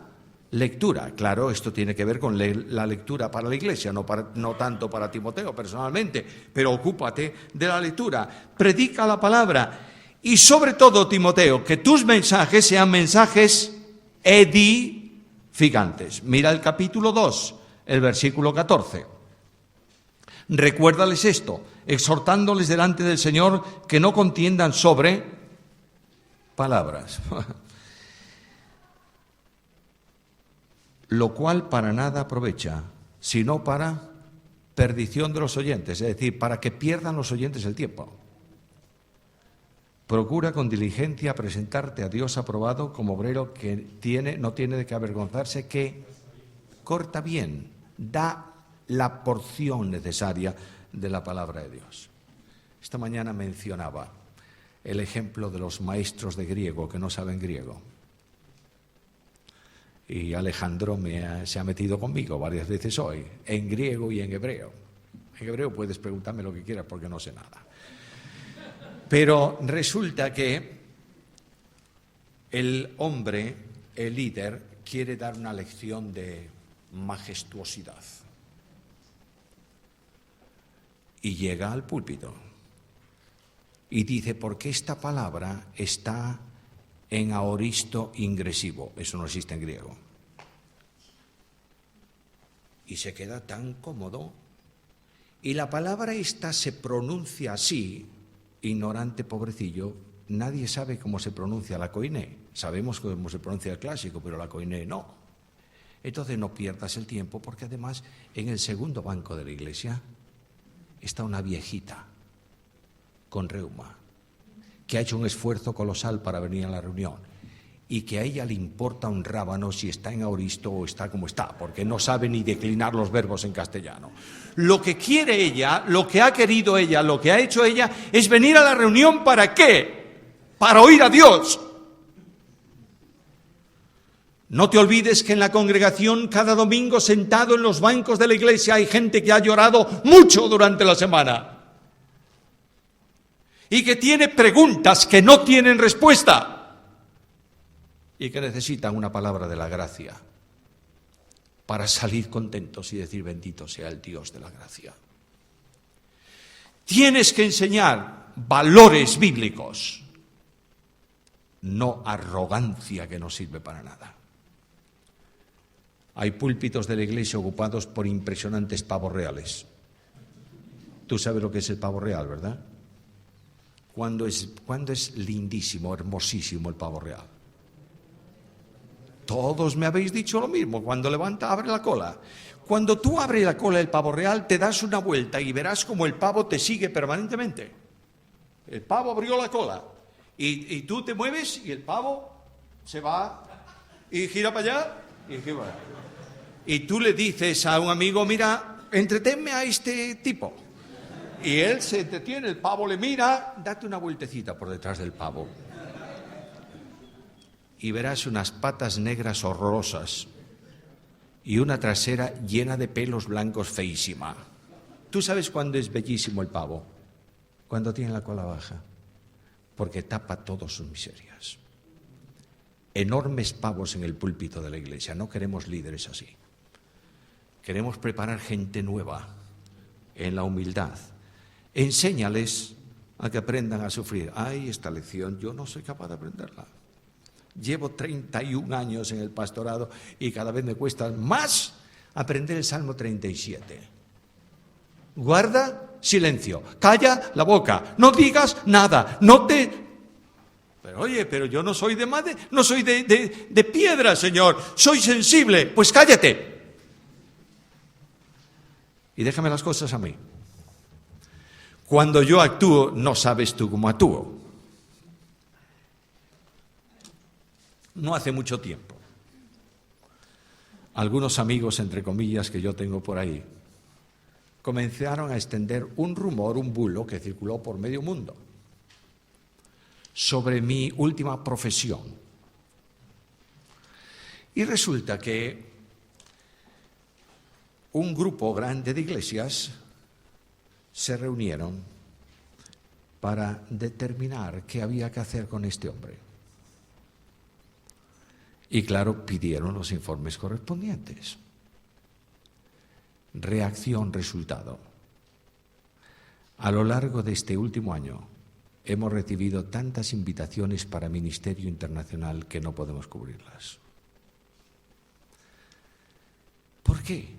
lectura. Claro, esto tiene que ver con la lectura para la iglesia, no tanto para Timoteo personalmente, pero ocúpate de la lectura. Predica la palabra. Y sobre todo, Timoteo, que tus mensajes sean mensajes edificantes. Mira el capítulo 2, el versículo 14. Recuérdales esto, exhortándoles delante del Señor que no contiendan sobre palabras. Lo cual para nada aprovecha, sino para perdición de los oyentes, es decir, para que pierdan los oyentes el tiempo. Procura con diligencia presentarte a Dios aprobado como obrero que no tiene de qué avergonzarse, que corta bien, da la porción necesaria de la palabra de Dios. Esta mañana mencionaba el ejemplo de los maestros de griego que no saben griego. Y Alejandro se ha metido conmigo varias veces hoy, en griego y en hebreo. En hebreo puedes preguntarme lo que quieras porque no sé nada. Pero resulta que el hombre, el líder, quiere dar una lección de majestuosidad. Y llega al púlpito. Y dice, porque esta palabra está en aoristo ingresivo. Eso no existe en griego. Y se queda tan cómodo. Y la palabra esta se pronuncia así, ignorante pobrecillo, nadie sabe cómo se pronuncia la koiné. Sabemos cómo se pronuncia el clásico, pero la koiné no. Entonces no pierdas el tiempo, porque además en el segundo banco de la iglesia está una viejita con reuma, que ha hecho un esfuerzo colosal para venir a la reunión y que a ella le importa un rábano si está en aoristo o está como está, porque no sabe ni declinar los verbos en castellano. Lo que quiere ella, lo que ha querido ella, lo que ha hecho ella es venir a la reunión. ¿Para qué? Para oír a Dios. No te olvides que en la congregación cada domingo sentado en los bancos de la iglesia hay gente que ha llorado mucho durante la semana y que tiene preguntas que no tienen respuesta y que necesitan una palabra de la gracia para salir contentos y decir bendito sea el Dios de la gracia. Tienes que enseñar valores bíblicos, no arrogancia que no sirve para nada. Hay púlpitos de la iglesia ocupados por impresionantes pavos reales. Tú sabes lo que es el pavo real, ¿verdad? ¿Cuándo es lindísimo, hermosísimo el pavo real? Todos me habéis dicho lo mismo, cuando levanta, abre la cola. Cuando tú abres la cola del pavo real, te das una vuelta y verás como el pavo te sigue permanentemente. El pavo abrió la cola y tú te mueves y el pavo se va y gira para allá y gira para allá. Y tú le dices a un amigo, mira, entretenme a este tipo. Y él se detiene, el pavo le mira, date una vueltecita por detrás del pavo. Y verás unas patas negras horrorosas y una trasera llena de pelos blancos feísima. ¿Tú sabes cuándo es bellísimo el pavo? Cuando tiene la cola baja, porque tapa todas sus miserias. Enormes pavos en el púlpito de la iglesia. No queremos líderes así. Queremos preparar gente nueva en la humildad. Enséñales a que aprendan a sufrir. Ay, esta lección yo no soy capaz de aprenderla. Llevo 31 años en el pastorado y cada vez me cuesta más aprender el Salmo 37. Guarda silencio, calla la boca, no digas nada, no te... Pero oye, pero yo no soy de madre, no soy de piedra, Señor, soy sensible, pues cállate. Y déjame las cosas a mí. Cuando yo actúo, no sabes tú cómo actúo. No hace mucho tiempo, algunos amigos, entre comillas, que yo tengo por ahí, comenzaron a extender un rumor, un bulo que circuló por medio mundo sobre mi última profesión. Y resulta que un grupo grande de iglesias se reunieron para determinar qué había que hacer con este hombre. Y claro, pidieron los informes correspondientes. Reacción, resultado. A lo largo de este último año hemos recibido tantas invitaciones para ministerio internacional que no podemos cubrirlas. ¿Por qué?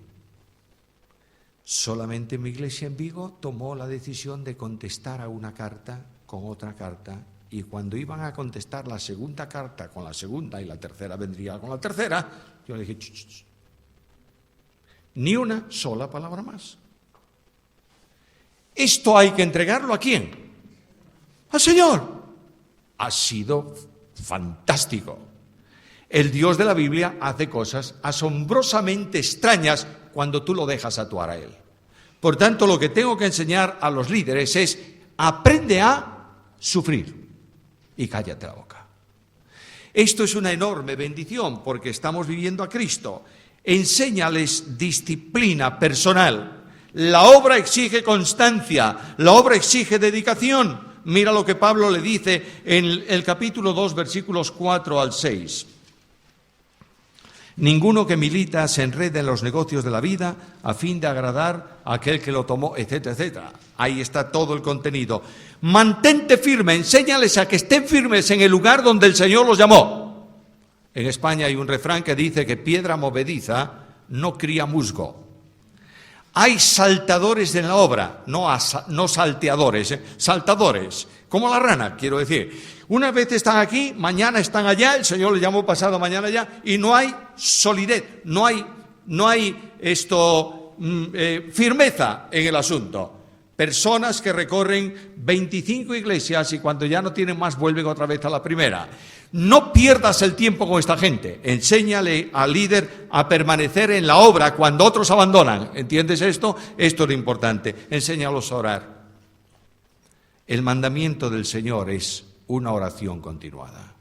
Solamente mi iglesia en Vigo tomó la decisión de contestar a una carta con otra carta. Y cuando iban a contestar la segunda carta con la segunda y la tercera vendría con la tercera, yo le dije, ch. Ni una sola palabra más. Esto hay que entregarlo ¿a quién? Al Señor. Ha sido fantástico. El Dios de la Biblia hace cosas asombrosamente extrañas cuando tú lo dejas actuar a Él. Por tanto, lo que tengo que enseñar a los líderes es, aprende a sufrir. Y cállate la boca. Esto es una enorme bendición porque estamos viviendo a Cristo. Enséñales disciplina personal. La obra exige constancia, la obra exige dedicación. Mira lo que Pablo le dice en el capítulo 2, versículos 4 al 6. Ninguno que milita se enrede en los negocios de la vida a fin de agradar a aquel que lo tomó, etcétera, etcétera. Ahí está todo el contenido. Mantente firme, enséñales a que estén firmes en el lugar donde el Señor los llamó. En España hay un refrán que dice que piedra movediza no cría musgo. Hay saltadores en la obra, no salteadores, saltadores, como la rana, quiero decir. Una vez están aquí, mañana están allá, el Señor les llamó pasado mañana allá, y no hay solidez, no hay firmeza en el asunto. Personas que recorren 25 iglesias y cuando ya no tienen más vuelven otra vez a la primera. No pierdas el tiempo con esta gente. Enséñale al líder a permanecer en la obra cuando otros abandonan. ¿Entiendes esto? Esto es lo importante. Enséñalos a orar. El mandamiento del Señor es una oración continuada.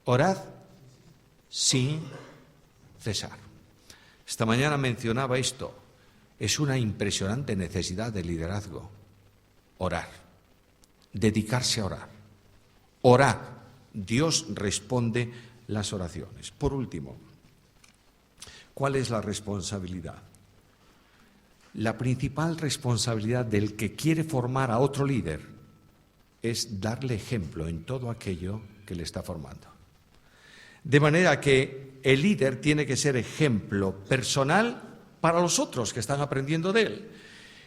Orad sin cesar. Esta mañana mencionaba esto. Es una impresionante necesidad de liderazgo. Orar. Dedicarse a orar. Orar. Dios responde las oraciones. Por último, ¿cuál es la responsabilidad? La principal responsabilidad del que quiere formar a otro líder es darle ejemplo en todo aquello que le está formando. De manera que el líder tiene que ser ejemplo personal para los otros que están aprendiendo de él.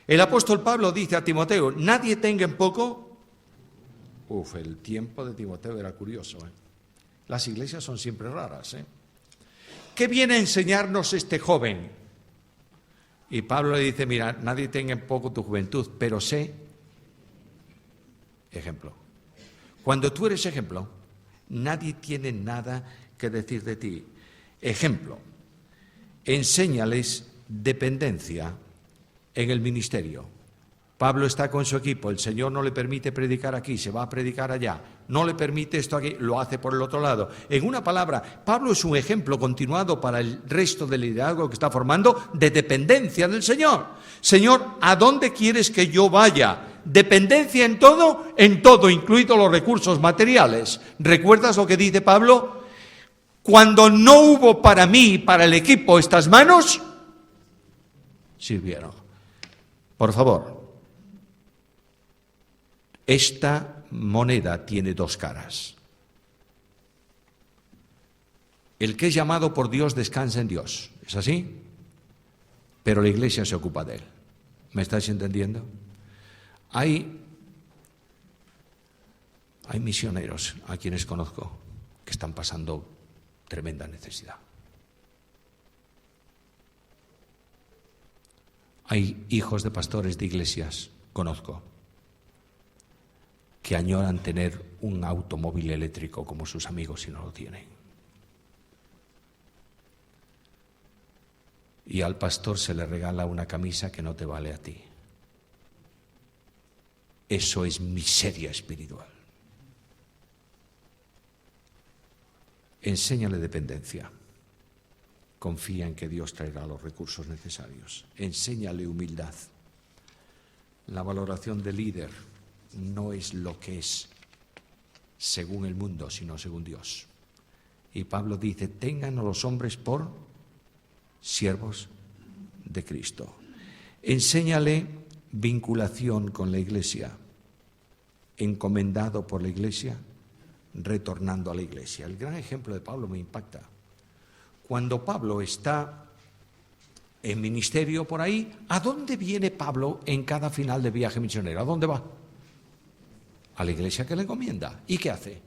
El apóstol Pablo dice a Timoteo, nadie tenga en poco. El tiempo de Timoteo era curioso. Las iglesias son siempre raras. ¿Qué viene a enseñarnos este joven? Y Pablo le dice, mira, nadie tenga en poco tu juventud, pero sé ejemplo. Cuando tú eres ejemplo, nadie tiene nada que decir de ti. Ejemplo, enséñales dependencia en el ministerio. Pablo está con su equipo, el Señor no le permite predicar aquí, se va a predicar allá, no le permite esto aquí, lo hace por el otro lado. En una palabra, Pablo es un ejemplo continuado para el resto del liderazgo que está formando de dependencia del Señor. Señor, ¿a dónde quieres que yo vaya? Dependencia en todo, incluidos los recursos materiales. ¿Recuerdas lo que dice Pablo? Cuando no hubo para mí y para el equipo estas manos, sirvieron. Por favor. Esta moneda tiene dos caras. El que es llamado por Dios descansa en Dios, ¿es así? Pero la iglesia se ocupa de él. ¿Me estáis entendiendo? Hay misioneros a quienes conozco que están pasando tremenda necesidad. Hay hijos de pastores de iglesias, conozco, que añoran tener un automóvil eléctrico como sus amigos y no lo tienen. Y al pastor se le regala una camisa que no te vale a ti. Eso es miseria espiritual. Enséñale dependencia. Confía en que Dios traerá los recursos necesarios. Enséñale humildad. La valoración del líder no es lo que es según el mundo, sino según Dios. Y Pablo dice, tengan a los hombres por siervos de Cristo. Enséñale vinculación con la iglesia, encomendado por la iglesia, retornando a la iglesia. El gran ejemplo de Pablo me impacta. Cuando Pablo está en ministerio por ahí, ¿a dónde viene Pablo en cada final de viaje misionero? ¿A dónde va? A la iglesia que le encomienda. ¿Y qué hace?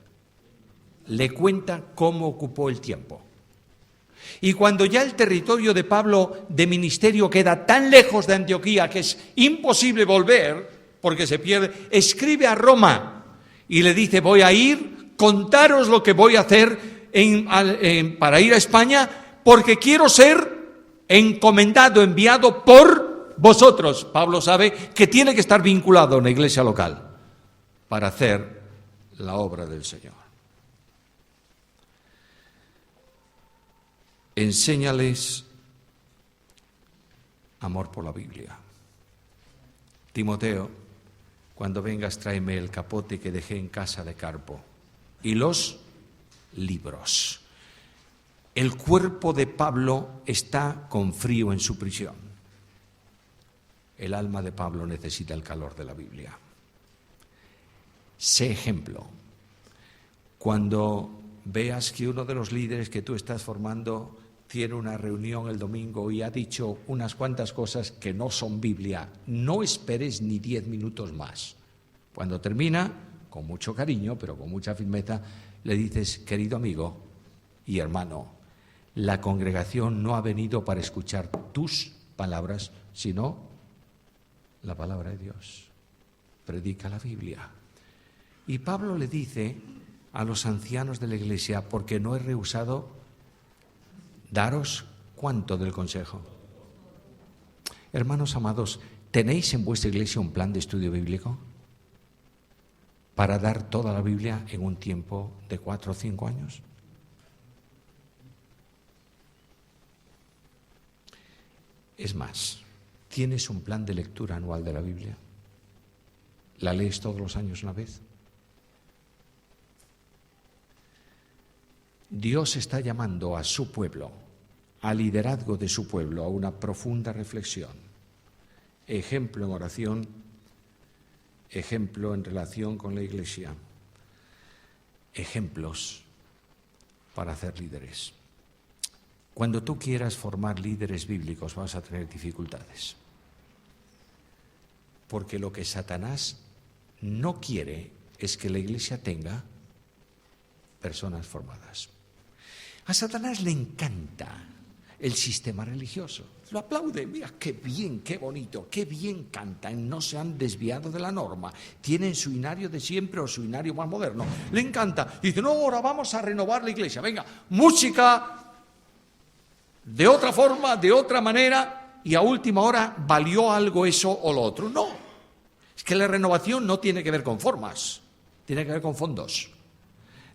Le cuenta cómo ocupó el tiempo. Y cuando ya el territorio de Pablo de ministerio queda tan lejos de Antioquía que es imposible volver, porque se pierde, escribe a Roma y le dice, voy a ir, contaros lo que voy a hacer para ir a España, porque quiero ser encomendado, enviado por vosotros. Pablo sabe que tiene que estar vinculado a una iglesia local para hacer la obra del Señor. Enséñales amor por la Biblia. Timoteo, cuando vengas tráeme el capote que dejé en casa de Carpo y los libros. El cuerpo de Pablo está con frío en su prisión. El alma de Pablo necesita el calor de la Biblia. Sé ejemplo. Cuando veas que uno de los líderes que tú estás formando tiene una reunión el domingo y ha dicho unas cuantas cosas que no son Biblia, no esperes ni 10 minutos más. Cuando termina, con mucho cariño, pero con mucha firmeza, le dices: querido amigo y hermano, la congregación no ha venido para escuchar tus palabras, sino la palabra de Dios. Predica la Biblia. Y Pablo le dice a los ancianos de la iglesia: porque no he rehusado daros ¿cuánto del consejo? Hermanos amados, ¿tenéis en vuestra iglesia un plan de estudio bíblico para dar toda la Biblia en un tiempo de 4 o 5 años? Es más, ¿tienes un plan de lectura anual de la Biblia? ¿La lees todos los años una vez? Dios está llamando a su pueblo, al liderazgo de su pueblo, a una profunda reflexión. Ejemplo en oración, ejemplo en relación con la iglesia, ejemplos para hacer líderes. Cuando tú quieras formar líderes bíblicos vas a tener dificultades, porque lo que Satanás no quiere es que la iglesia tenga personas formadas. A Satanás le encanta el sistema religioso. Lo aplaude, mira qué bien, qué bonito, qué bien cantan, no se han desviado de la norma, tienen su himnario de siempre o su himnario más moderno. Le encanta. Dice: no, ahora vamos a renovar la iglesia. Venga, música de otra forma, de otra manera, y a última hora valió algo eso o lo otro. No, es que la renovación no tiene que ver con formas, tiene que ver con fondos.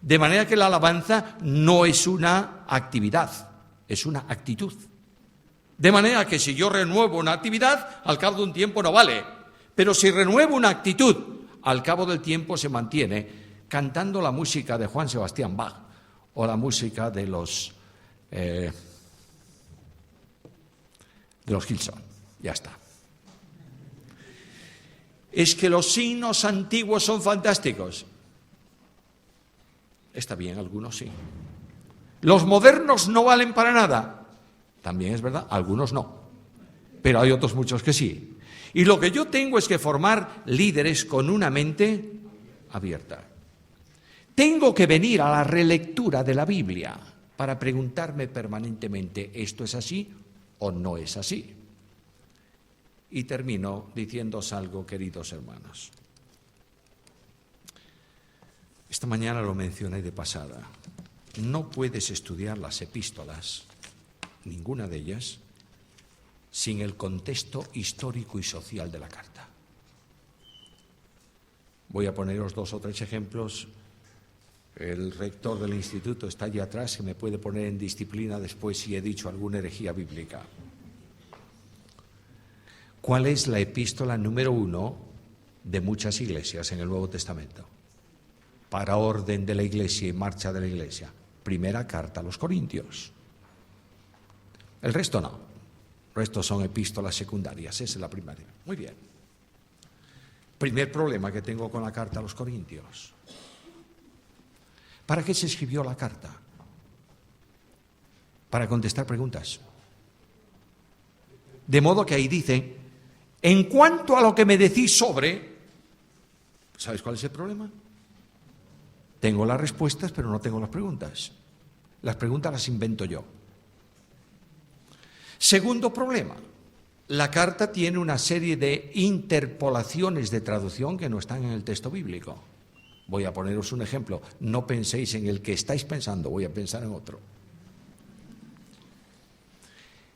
De manera que la alabanza no es una actividad, es una actitud. De manera que si yo renuevo una actividad, al cabo de un tiempo no vale. Pero si renuevo una actitud, al cabo del tiempo se mantiene cantando la música de Juan Sebastián Bach o la música de los Gilson. Ya está. Es que los himnos antiguos son fantásticos. Está bien, algunos sí. Los modernos no valen para nada. También es verdad, algunos no. Pero hay otros muchos que sí. Y lo que yo tengo es que formar líderes con una mente abierta. Tengo que venir a la relectura de la Biblia para preguntarme permanentemente: ¿esto es así o no es así? Y termino diciéndoos algo, queridos hermanos. Esta mañana lo mencioné de pasada. No puedes estudiar las epístolas, ninguna de ellas, sin el contexto histórico y social de la carta. Voy a poneros 2 o 3 ejemplos. El rector del instituto está allí atrás, que me puede poner en disciplina después si he dicho alguna herejía bíblica. ¿Cuál es la epístola número 1 de muchas iglesias en el Nuevo Testamento? Para orden de la iglesia y marcha de la iglesia. Primera carta a los Corintios. El resto no. El resto son epístolas secundarias. Esa es la primaria. Muy bien. Primer problema que tengo con la carta a los Corintios. ¿Para qué se escribió la carta? Para contestar preguntas. De modo que ahí dice: en cuanto a lo que me decís sobre... ¿Sabes cuál es el problema? Tengo las respuestas, pero no tengo las preguntas. Las preguntas las invento yo. Segundo problema. La carta tiene una serie de interpolaciones de traducción que no están en el texto bíblico. Voy a poneros un ejemplo. No penséis en el que estáis pensando, voy a pensar en otro.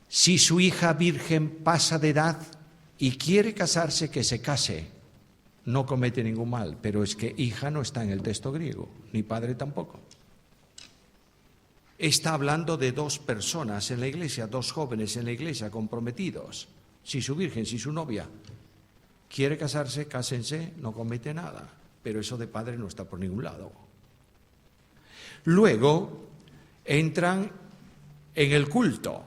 Si su hija virgen pasa de edad y quiere casarse, que se case. No comete ningún mal, pero es que hija no está en el texto griego, ni padre tampoco. Está hablando de 2 personas en la iglesia, 2 jóvenes en la iglesia comprometidos. Si su virgen, si su novia quiere casarse, cásense, no comete nada, pero eso de padre no está por ningún lado. Luego entran en el culto.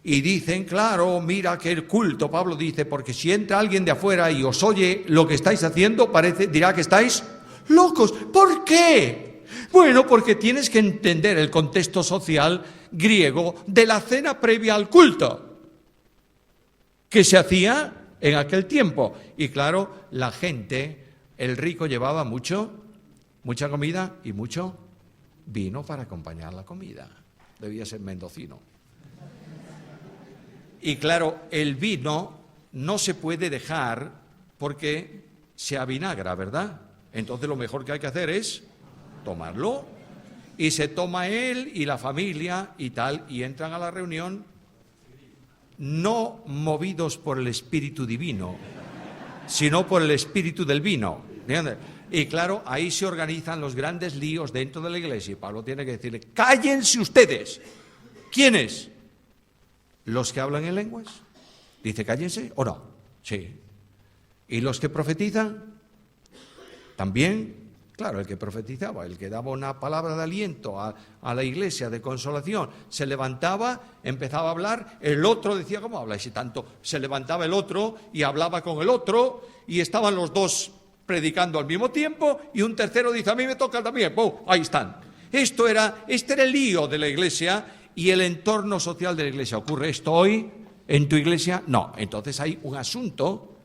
Y dicen, claro, mira que el culto, Pablo dice, porque si entra alguien de afuera y os oye lo que estáis haciendo, dirá que estáis locos. ¿Por qué? Bueno, porque tienes que entender el contexto social griego de la cena previa al culto que se hacía en aquel tiempo. Y claro, la gente, el rico llevaba mucha comida y mucho vino para acompañar la comida. Debía ser mendocino. Y claro, el vino no se puede dejar porque se avinagra, ¿verdad? Entonces lo mejor que hay que hacer es tomarlo. Y se toma él y la familia y tal, y entran a la reunión no movidos por el espíritu divino, sino por el espíritu del vino. ¿Entiendes? Y claro, ahí se organizan los grandes líos dentro de la iglesia. Y Pablo tiene que decirle, cállense ustedes. ¿Quiénes? ¿Los que hablan en lenguas? Dice, cállense o no. Sí. ¿Y los que profetizan? También. Claro, el que profetizaba, el que daba una palabra de aliento a la iglesia, de consolación, se levantaba, empezaba a hablar, el otro decía, ¿cómo habláis tanto? Se levantaba el otro y hablaba con el otro, y estaban los dos predicando al mismo tiempo, y un tercero dice, a mí me toca también, ¡pum! Ahí están. Este era el lío de la iglesia y el entorno social de la iglesia. ¿Ocurre esto hoy en tu iglesia? No. Entonces hay un asunto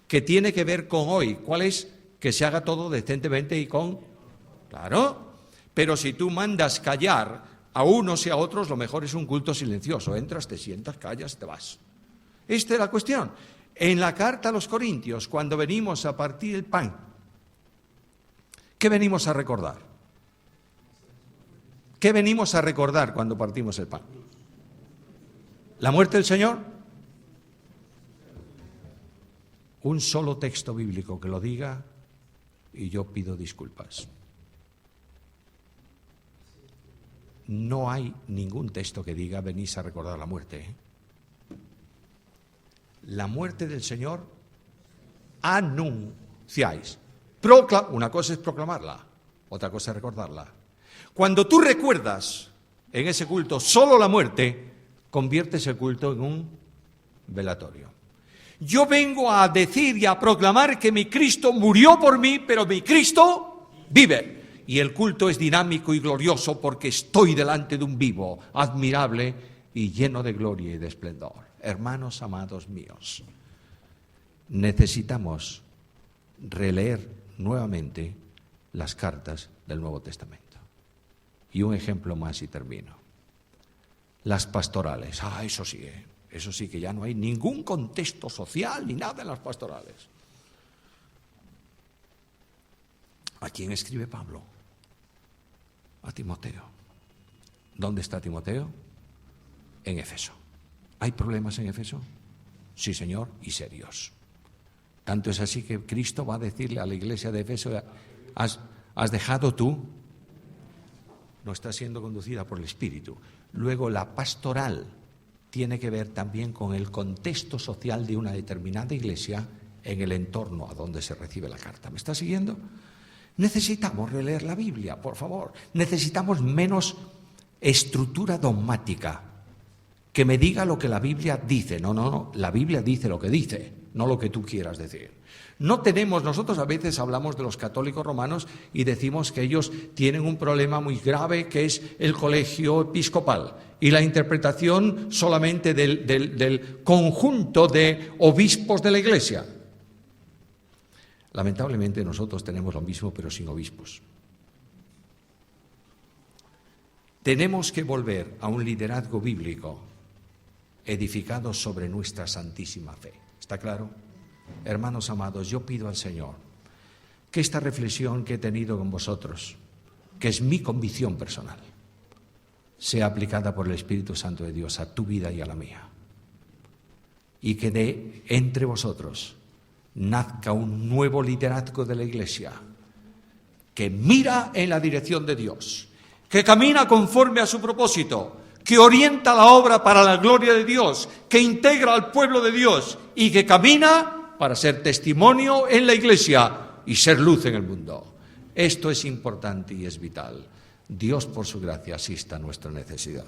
que tiene que ver con hoy. ¿Cuál es? Que se haga todo decentemente y con... Claro, pero si tú mandas callar a unos y a otros, lo mejor es un culto silencioso. Entras, te sientas, callas, te vas. Esta es la cuestión. En la carta a los Corintios, cuando venimos a partir el pan, ¿qué venimos a recordar? ¿Qué venimos a recordar cuando partimos el pan? ¿La muerte del Señor? Un solo texto bíblico que lo diga y yo pido disculpas. No hay ningún texto que diga venís a recordar la muerte. La muerte del Señor anunciáis. Una cosa es proclamarla, otra cosa es recordarla. Cuando tú recuerdas en ese culto solo la muerte, conviertes el culto en un velatorio. Yo vengo a decir y a proclamar que mi Cristo murió por mí, pero mi Cristo vive. Y el culto es dinámico y glorioso porque estoy delante de un vivo, admirable y lleno de gloria y de esplendor. Hermanos amados míos, necesitamos releer nuevamente las cartas del Nuevo Testamento. Y un ejemplo más y termino. Las pastorales. Eso sí, eso sí que ya no hay ningún contexto social ni nada en las pastorales. ¿A quién escribe Pablo? A Timoteo. ¿Dónde está Timoteo? En Éfeso. ¿Hay problemas en Éfeso? Sí, Señor, y serios. Tanto es así que Cristo va a decirle a la iglesia de Éfeso, ¿has dejado tú? No está siendo conducida por el Espíritu. Luego la pastoral tiene que ver también con el contexto social de una determinada iglesia en el entorno a donde se recibe la carta. ¿Me está siguiendo? Necesitamos releer la Biblia, por favor. Necesitamos menos estructura dogmática que me diga lo que la Biblia dice. No, la Biblia dice lo que dice, no lo que tú quieras decir. Nosotros a veces hablamos de los católicos romanos y decimos que ellos tienen un problema muy grave que es el colegio episcopal y la interpretación solamente del conjunto de obispos de la Iglesia. Lamentablemente nosotros tenemos lo mismo pero sin obispos. Tenemos que volver a un liderazgo bíblico edificado sobre nuestra santísima fe. ¿Está claro? Hermanos amados, yo pido al Señor que esta reflexión que he tenido con vosotros, que es mi convicción personal, sea aplicada por el Espíritu Santo de Dios a tu vida y a la mía. Y que de entre vosotros nazca un nuevo liderazgo de la Iglesia que mira en la dirección de Dios, que camina conforme a su propósito, que orienta la obra para la gloria de Dios, que integra al pueblo de Dios y que camina para ser testimonio en la Iglesia y ser luz en el mundo. Esto es importante y es vital. Dios, por su gracia, asista a nuestra necesidad.